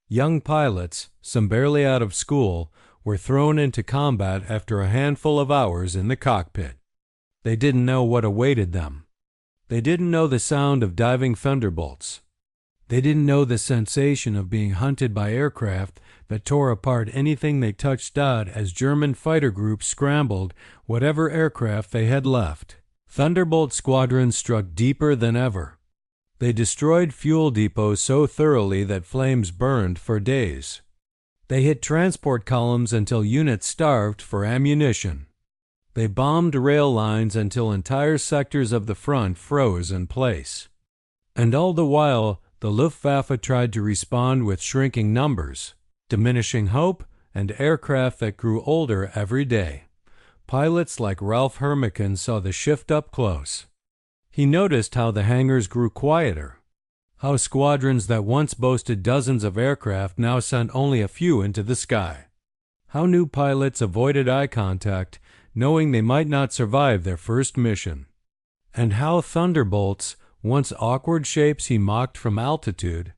Young pilots, some barely out of school, were thrown into combat after a handful of hours in the cockpit. They didn't know what awaited them. They didn't know the sound of diving Thunderbolts. They didn't know the sensation of being hunted by aircraft that tore apart anything they touched as German fighter groups scrambled whatever aircraft they had left. Thunderbolt squadrons struck deeper than ever. They destroyed fuel depots so thoroughly that flames burned for days. They hit transport columns until units starved for ammunition. They bombed rail lines until entire sectors of the front froze in place. And all the while, the Luftwaffe tried to respond with shrinking numbers, diminishing hope, and aircraft that grew older every day. Pilots like Ralph Hermican saw the shift up close. He noticed how the hangars grew quieter, how squadrons that once boasted dozens of aircraft now sent only a few into the sky, how new pilots avoided eye contact, knowing they might not survive their first mission, and how Thunderbolts, once awkward shapes he mocked from altitude,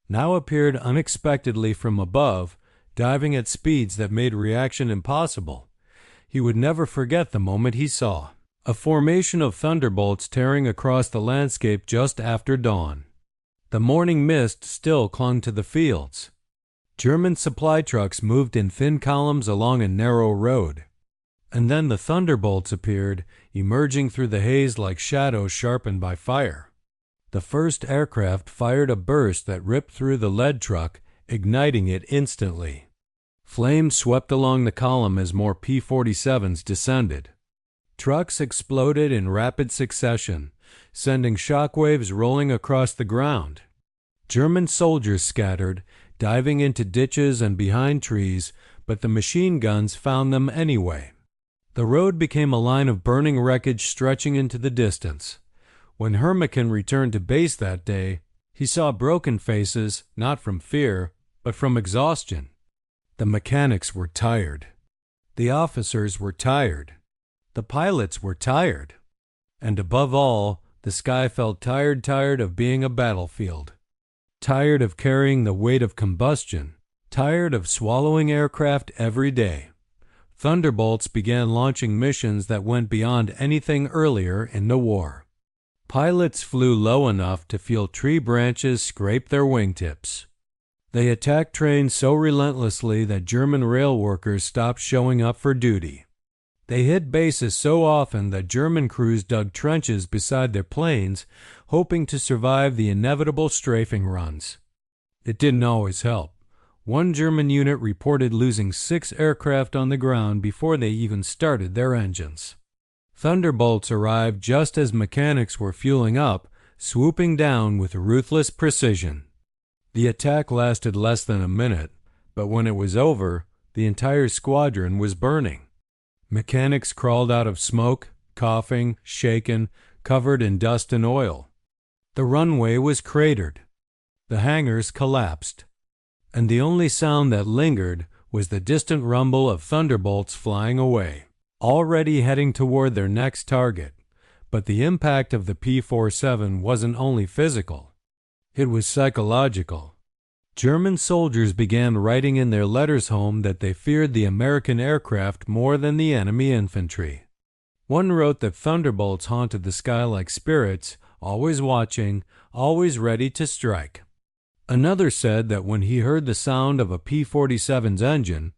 now appeared unexpectedly from above, diving at speeds that made reaction impossible. He would never forget the moment he saw a formation of Thunderbolts tearing across the landscape just after dawn. The morning mist still clung to the fields. German supply trucks moved in thin columns along a narrow road. And then the Thunderbolts appeared, emerging through the haze like shadows sharpened by fire. The first aircraft fired a burst that ripped through the lead truck, igniting it instantly. Flames swept along the column as more P-47s descended. Trucks exploded in rapid succession, sending shockwaves rolling across the ground. German soldiers scattered, diving into ditches and behind trees, but the machine guns found them anyway. The road became a line of burning wreckage stretching into the distance. When Hermican returned to base that day, he saw broken faces, not from fear, but from exhaustion. The mechanics were tired. The officers were tired. The pilots were tired. And above all, the sky felt tired of being a battlefield. Tired of carrying the weight of combustion. Tired of swallowing aircraft every day. Thunderbolts began launching missions that went beyond anything earlier in the war. Pilots flew low enough to feel tree branches scrape their wingtips. They attacked trains so relentlessly that German rail workers stopped showing up for duty. They hit bases so often that German crews dug trenches beside their planes, hoping to survive the inevitable strafing runs. It didn't always help. One German unit reported losing 6 aircraft on the ground before they even started their engines. Thunderbolts arrived just as mechanics were fueling up, swooping down with ruthless precision. The attack lasted less than a minute, but when it was over, the entire squadron was burning. Mechanics crawled out of smoke, coughing, shaken, covered in dust and oil. The runway was cratered. The hangars collapsed. And the only sound that lingered was the distant rumble of Thunderbolts flying away, already heading toward their next target. But the impact of the P-47 wasn't only physical. It was psychological. German soldiers began writing in their letters home that they feared the American aircraft more than the enemy infantry. One wrote that Thunderbolts haunted the sky like spirits, always watching, always ready to strike. Another said that when he heard the sound of a P-47's engine,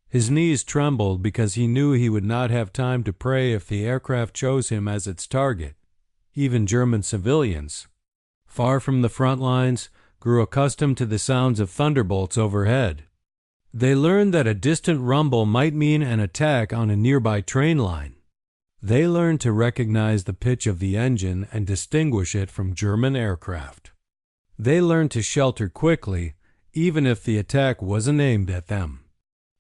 his knees trembled because he knew he would not have time to pray if the aircraft chose him as its target. Even German civilians, far from the front lines, grew accustomed to the sounds of Thunderbolts overhead. They learned that a distant rumble might mean an attack on a nearby train line. They learned to recognize the pitch of the engine and distinguish it from German aircraft. They learned to shelter quickly, even if the attack wasn't aimed at them.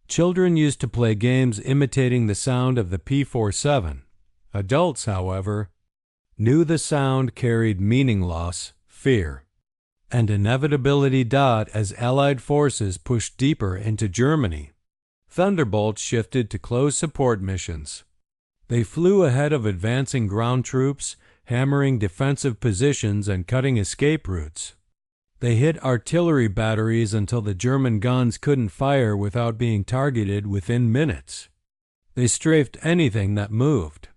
Children used to play games imitating the sound of the P-47. Adults, however, knew the sound carried meaning loss, fear, and inevitability. As Allied forces pushed deeper into Germany, Thunderbolts shifted to close support missions. They flew ahead of advancing ground troops, hammering defensive positions and cutting escape routes. They hit artillery batteries until the German guns couldn't fire without being targeted within minutes. They strafed anything that moved.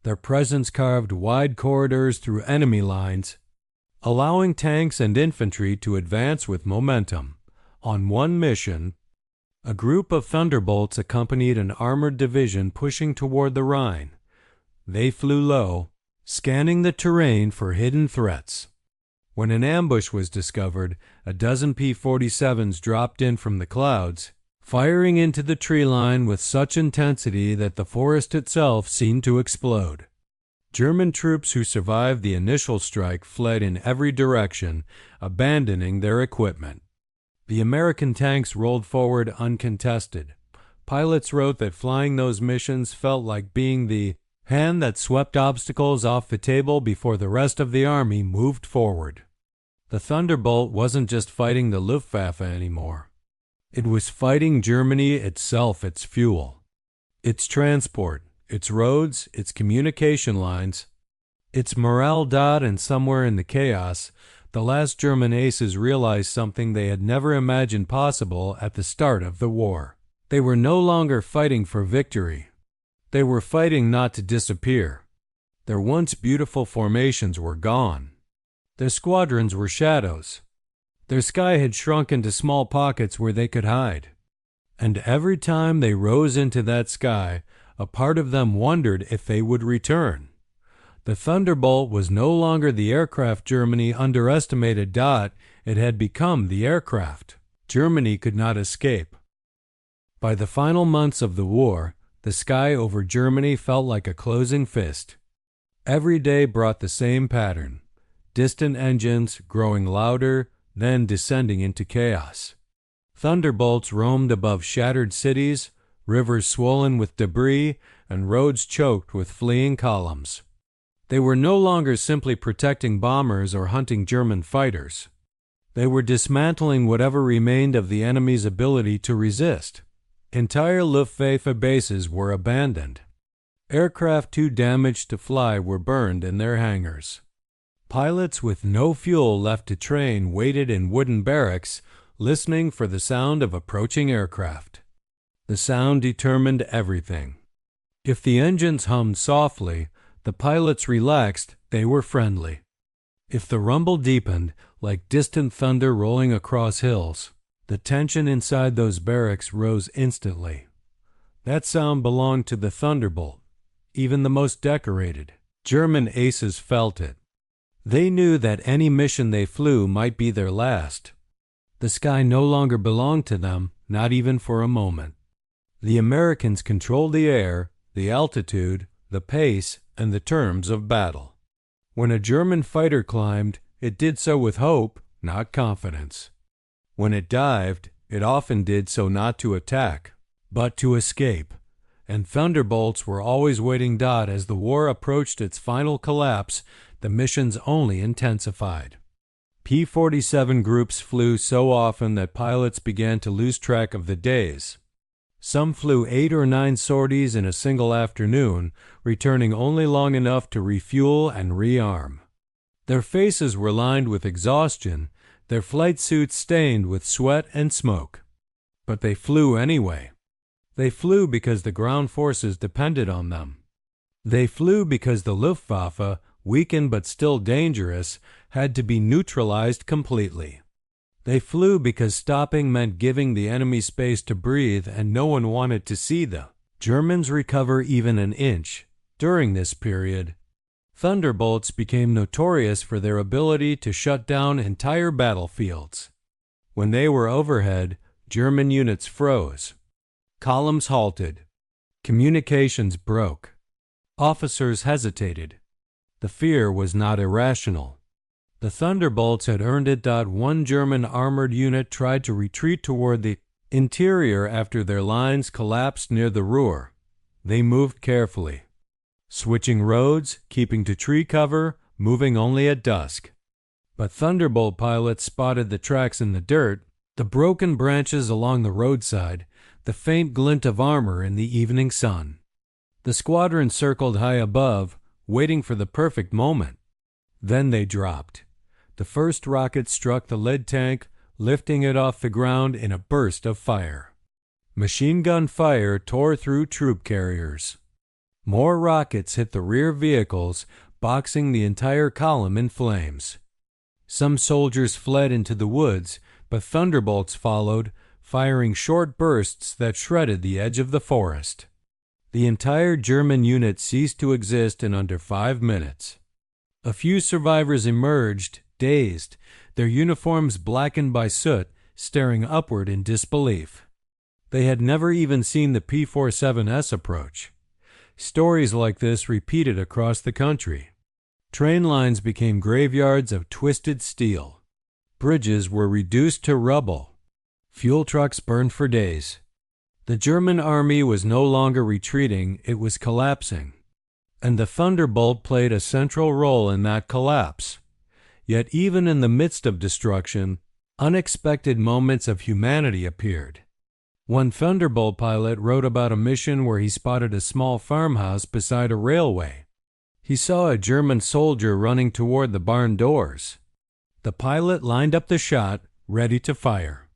Their presence carved wide corridors through enemy lines, allowing tanks and infantry to advance with momentum. On one mission, a group of Thunderbolts accompanied an armored division pushing toward the Rhine. They flew low, scanning the terrain for hidden threats. When an ambush was discovered, a dozen P-47s dropped in from the clouds, firing into the tree line with such intensity that the forest itself seemed to explode. German troops who survived the initial strike fled in every direction, abandoning their equipment. The American tanks rolled forward uncontested. Pilots wrote that flying those missions felt like being the hand that swept obstacles off the table before the rest of the army moved forward. The Thunderbolt wasn't just fighting the Luftwaffe anymore. It was fighting Germany itself, its fuel, its transport, its roads, its communication lines, its morale. And somewhere in the chaos, the last German aces realized something they had never imagined possible at the start of the war. They were no longer fighting for victory. They were fighting not to disappear. Their once beautiful formations were gone. Their squadrons were shadows. Their sky had shrunk into small pockets where they could hide. And every time they rose into that sky, a part of them wondered if they would return. The Thunderbolt was no longer the aircraft Germany underestimated. It had become the aircraft Germany could not escape. By the final months of the war, the sky over Germany felt like a closing fist. Every day brought the same pattern: distant engines growing louder, then descending into chaos. Thunderbolts roamed above shattered cities, rivers swollen with debris, and roads choked with fleeing columns. They were no longer simply protecting bombers or hunting German fighters. They were dismantling whatever remained of the enemy's ability to resist. Entire Luftwaffe bases were abandoned. Aircraft too damaged to fly were burned in their hangars. Pilots with no fuel left to train waited in wooden barracks, listening for the sound of approaching aircraft. The sound determined everything. If the engines hummed softly, the pilots relaxed. They were friendly. If the rumble deepened, like distant thunder rolling across hills, the tension inside those barracks rose instantly. That sound belonged to the Thunderbolt. Even the most decorated German aces felt it. They knew that any mission they flew might be their last. The sky no longer belonged to them, not even for a moment. The Americans controlled the air, the altitude, the pace, and the terms of battle. When a German fighter climbed, it did so with hope, not confidence. When it dived, it often did so not to attack, but to escape. And Thunderbolts were always waiting. As the war approached its final collapse, the missions only intensified. P-47 groups flew so often that pilots began to lose track of the days. Some flew 8 or 9 sorties in a single afternoon, returning only long enough to refuel and rearm. Their faces were lined with exhaustion, their flight suits stained with sweat and smoke. But they flew anyway. They flew because the ground forces depended on them. They flew because the Luftwaffe, weakened but still dangerous, had to be neutralized completely. They flew because stopping meant giving the enemy space to breathe, and no one wanted to see the Germans recover even an inch. During this period, Thunderbolts became notorious for their ability to shut down entire battlefields. When they were overhead, German units froze. Columns halted. Communications broke. Officers hesitated. The fear was not irrational. The Thunderbolts had earned it. One German armored unit tried to retreat toward the interior after their lines collapsed near the Ruhr. They moved carefully, switching roads, keeping to tree cover, moving only at dusk. But Thunderbolt pilots spotted the tracks in the dirt, the broken branches along the roadside, the faint glint of armor in the evening sun. The squadron circled high above, waiting for the perfect moment. Then they dropped. The first rocket struck the lead tank, lifting it off the ground in a burst of fire. Machine gun fire tore through troop carriers. More rockets hit the rear vehicles, boxing the entire column in flames. Some soldiers fled into the woods, but Thunderbolts followed, firing short bursts that shredded the edge of the forest. The entire German unit ceased to exist in under 5 minutes. A few survivors emerged, dazed, their uniforms blackened by soot, staring upward in disbelief. They had never even seen the P-47S approach. Stories like this repeated across the country. Train lines became graveyards of twisted steel. Bridges were reduced to rubble. Fuel trucks burned for days. The German army was no longer retreating, it was collapsing. And the Thunderbolt played a central role in that collapse. Yet even in the midst of destruction, unexpected moments of humanity appeared. One Thunderbolt pilot wrote about a mission where he spotted a small farmhouse beside a railway. He saw a German soldier running toward the barn doors. The pilot lined up the shot, ready to fire.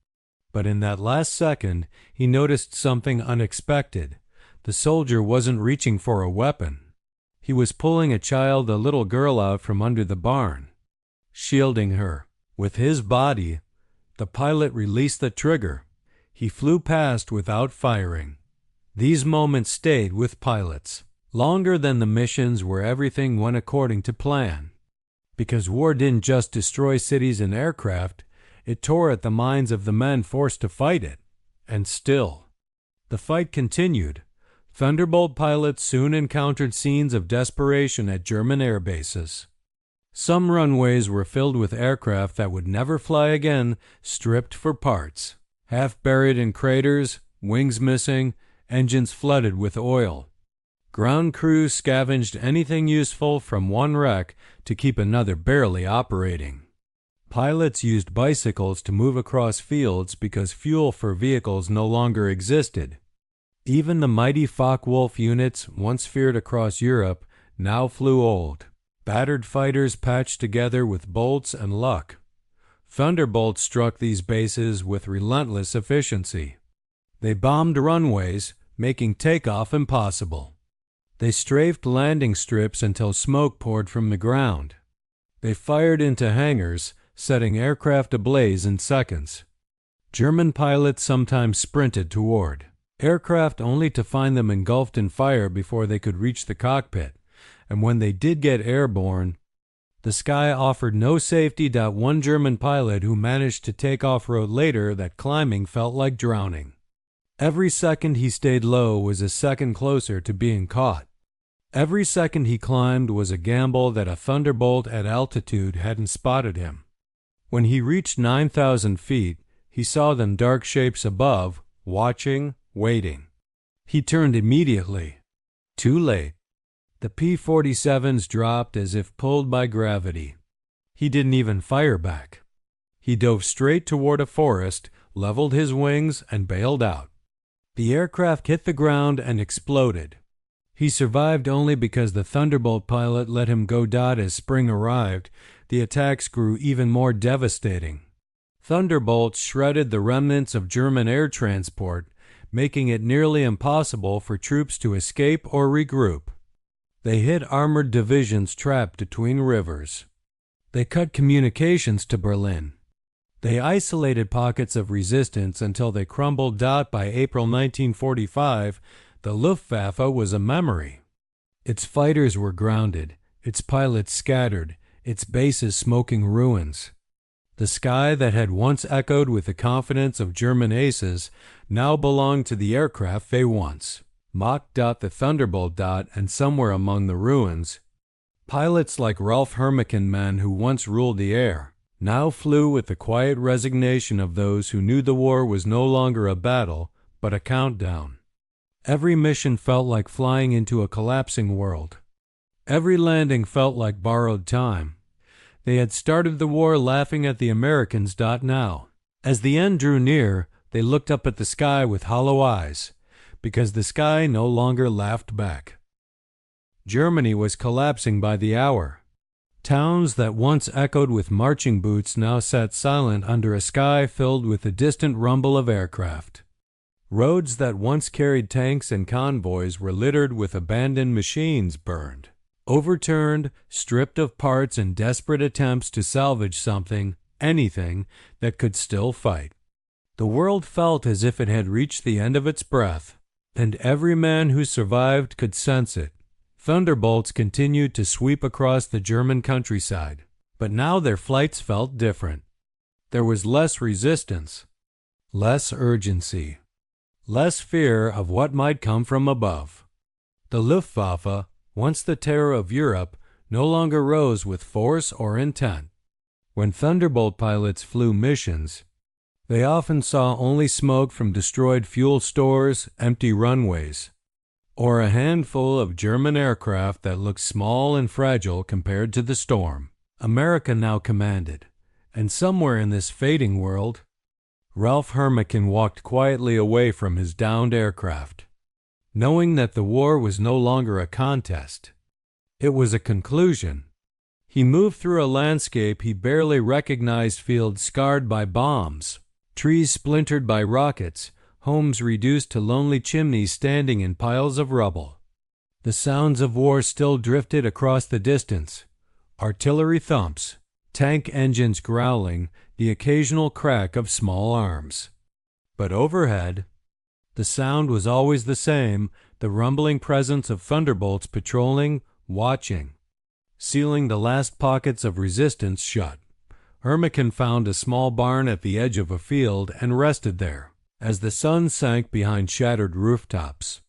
But in that last second, he noticed something unexpected. The soldier wasn't reaching for a weapon. He was pulling a little girl out from under the barn, shielding her. With his body, the pilot released the trigger. He flew past without firing. These moments stayed with pilots, longer than the missions where everything went according to plan. Because war didn't just destroy cities and aircraft, it tore at the minds of the men forced to fight it. And still, the fight continued. Thunderbolt pilots soon encountered scenes of desperation at German air bases. Some runways were filled with aircraft that would never fly again, stripped for parts. Half buried in craters, wings missing, engines flooded with oil. Ground crews scavenged anything useful from one wreck to keep another barely operating. Pilots used bicycles to move across fields because fuel for vehicles no longer existed. Even the mighty Focke-Wulf units once feared across Europe now flew old, battered fighters patched together with bolts and luck. Thunderbolts struck these bases with relentless efficiency. They bombed runways, making takeoff impossible. They strafed landing strips until smoke poured from the ground. They fired into hangars, setting aircraft ablaze in seconds. German pilots sometimes sprinted toward aircraft only to find them engulfed in fire before they could reach the cockpit, and when they did get airborne, the sky offered no safety. One German pilot who managed to take off-road later that climbing felt like drowning. Every second he stayed low was a second closer to being caught. Every second he climbed was a gamble that a Thunderbolt at altitude hadn't spotted him. When he reached 9,000 feet, he saw them dark shapes above, watching, waiting. He turned immediately. Too late. The P-47s dropped as if pulled by gravity. He didn't even fire back. He dove straight toward a forest, leveled his wings, and bailed out. The aircraft hit the ground and exploded. He survived only because the Thunderbolt pilot let him go. As spring arrived, the attacks grew even more devastating. Thunderbolts shredded the remnants of German air transport, making it nearly impossible for troops to escape or regroup. They hit armored divisions trapped between rivers. They cut communications to Berlin. They isolated pockets of resistance until they crumbled. By April 1945, the Luftwaffe was a memory. Its fighters were grounded, its pilots scattered, its bases smoking ruins. The sky that had once echoed with the confidence of German aces now belonged to the aircraft they once mocked. The Thunderbolt. And somewhere among the ruins, pilots like Ralph Hermeken who once ruled the air now flew with the quiet resignation of those who knew the war was no longer a battle, but a countdown. Every mission felt like flying into a collapsing world. Every landing felt like borrowed time. They had started the war laughing at the Americans. Now, as the end drew near, they looked up at the sky with hollow eyes, because the sky no longer laughed back. Germany was collapsing by the hour. Towns that once echoed with marching boots now sat silent under a sky filled with the distant rumble of aircraft. Roads that once carried tanks and convoys were littered with abandoned machines burned, overturned, stripped of parts in desperate attempts to salvage something, anything, that could still fight. The world felt as if it had reached the end of its breath, and every man who survived could sense it. Thunderbolts continued to sweep across the German countryside. But now their flights felt different. There was less resistance, less urgency, less fear of what might come from above. The Luftwaffe, once the terror of Europe, no longer rose with force or intent. When Thunderbolt pilots flew missions, they often saw only smoke from destroyed fuel stores, empty runways, or a handful of German aircraft that looked small and fragile compared to the storm. America now commanded, and somewhere in this fading world, Ralph Hermican walked quietly away from his downed aircraft, knowing that the war was no longer a contest. It was a conclusion. He moved through a landscape he barely recognized, fields scarred by bombs, trees splintered by rockets, homes reduced to lonely chimneys standing in piles of rubble. The sounds of war still drifted across the distance. Artillery thumps, tank engines growling, the occasional crack of small arms. But overhead, the sound was always the same, the rumbling presence of Thunderbolts patrolling, watching, sealing the last pockets of resistance shut. Hermican found a small barn at the edge of a field and rested there, as the sun sank behind shattered rooftops.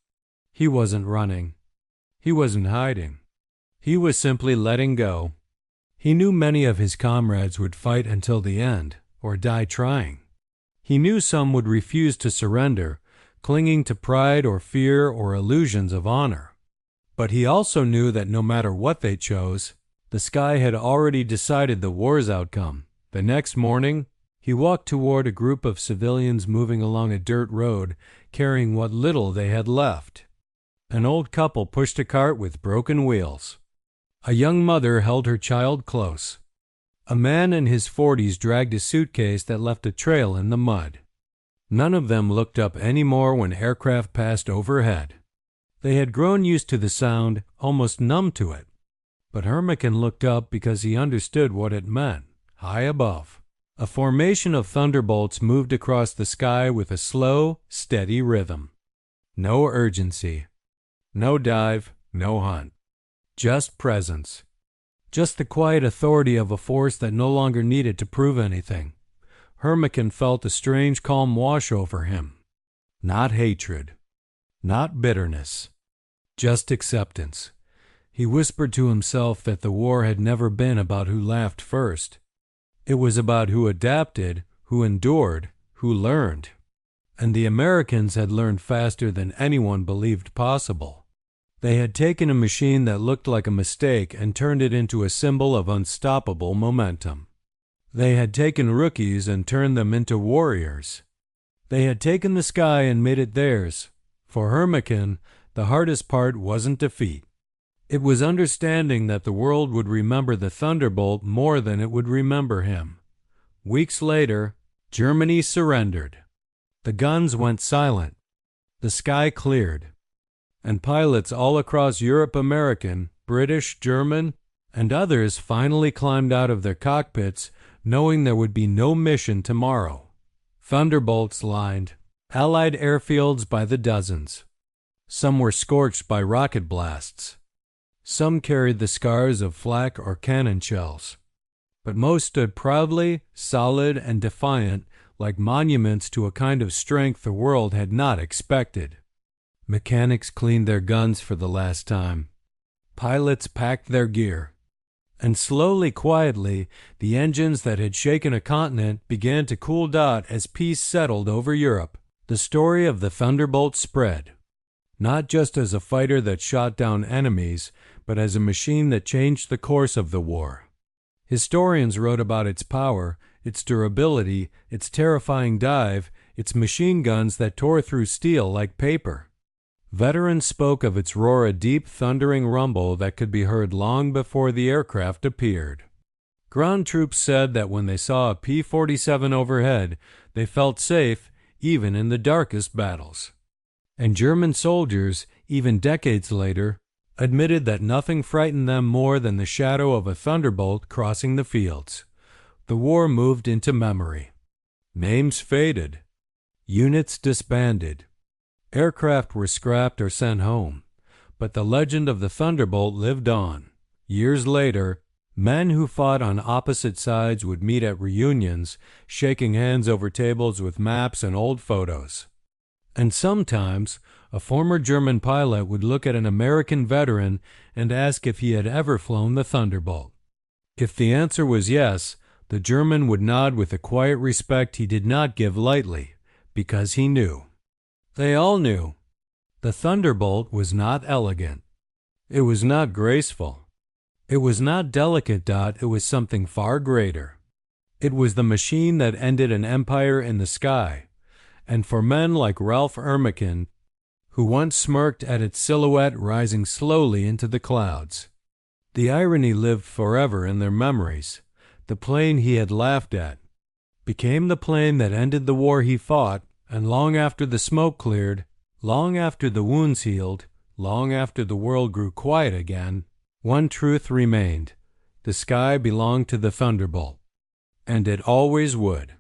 He wasn't running. He wasn't hiding. He was simply letting go. He knew many of his comrades would fight until the end, or die trying. He knew some would refuse to surrender, clinging to pride or fear or illusions of honor. But he also knew that no matter what they chose, the sky had already decided the war's outcome. The next morning, he walked toward a group of civilians moving along a dirt road, carrying what little they had left. An old couple pushed a cart with broken wheels. A young mother held her child close. A man in his 40s dragged a suitcase that left a trail in the mud. None of them looked up any more when aircraft passed overhead. They had grown used to the sound, almost numb to it. But Hermican looked up because he understood what it meant. High above, a formation of thunderbolts moved across the sky with a slow, steady rhythm. No urgency. No dive, no hunt. Just presence. Just the quiet authority of a force that no longer needed to prove anything. Hermican felt a strange calm wash over him. Not hatred. Not bitterness. Just acceptance. He whispered to himself that the war had never been about who laughed first. It was about who adapted, who endured, who learned. And the Americans had learned faster than anyone believed possible. They had taken a machine that looked like a mistake and turned it into a symbol of unstoppable momentum. They had taken rookies and turned them into warriors. They had taken the sky and made it theirs. For Hermican, the hardest part wasn't defeat. It was understanding that the world would remember the Thunderbolt more than it would remember him. Weeks later, Germany surrendered. The guns went silent. The sky cleared. And pilots all across Europe, American, British, German, and others finally climbed out of their cockpits, knowing there would be no mission tomorrow. Thunderbolts lined Allied airfields by the dozens. Some were scorched by rocket blasts. Some carried the scars of flak or cannon shells. But most stood proudly, solid, and defiant, like monuments to a kind of strength the world had not expected. Mechanics cleaned their guns for the last time. Pilots packed their gear. And slowly, quietly, the engines that had shaken a continent began to cool down as peace settled over Europe. The story of the Thunderbolt spread, not just as a fighter that shot down enemies, but as a machine that changed the course of the war. Historians wrote about its power, its durability, its terrifying dive, its machine guns that tore through steel like paper. Veterans spoke of its roar, a deep, thundering rumble that could be heard long before the aircraft appeared. Ground troops said that when they saw a P-47 overhead, they felt safe even in the darkest battles. And German soldiers, even decades later, admitted that nothing frightened them more than the shadow of a Thunderbolt crossing the fields. The war moved into memory. Names faded. Units disbanded. Aircraft were scrapped or sent home, but the legend of the Thunderbolt lived on. Years later, Men who fought on opposite sides would meet at reunions, shaking hands over tables with maps and old photos. And sometimes, a former German pilot would look at an American veteran and ask if he had ever flown the Thunderbolt. If the answer was yes, the German would nod with a quiet respect he did not give lightly, because he knew. They all knew. The Thunderbolt was not elegant. It was not graceful. It was not delicate. It was something far greater. It was the machine that ended an empire in the sky, and for men like Ralph Ermeken, who once smirked at its silhouette rising slowly into the clouds. The irony lived forever in their memories. The plane he had laughed at became the plane that ended the war he fought, and long after the smoke cleared, long after the wounds healed, long after the world grew quiet again, one truth remained: the sky belonged to the Thunderbolt, and it always would.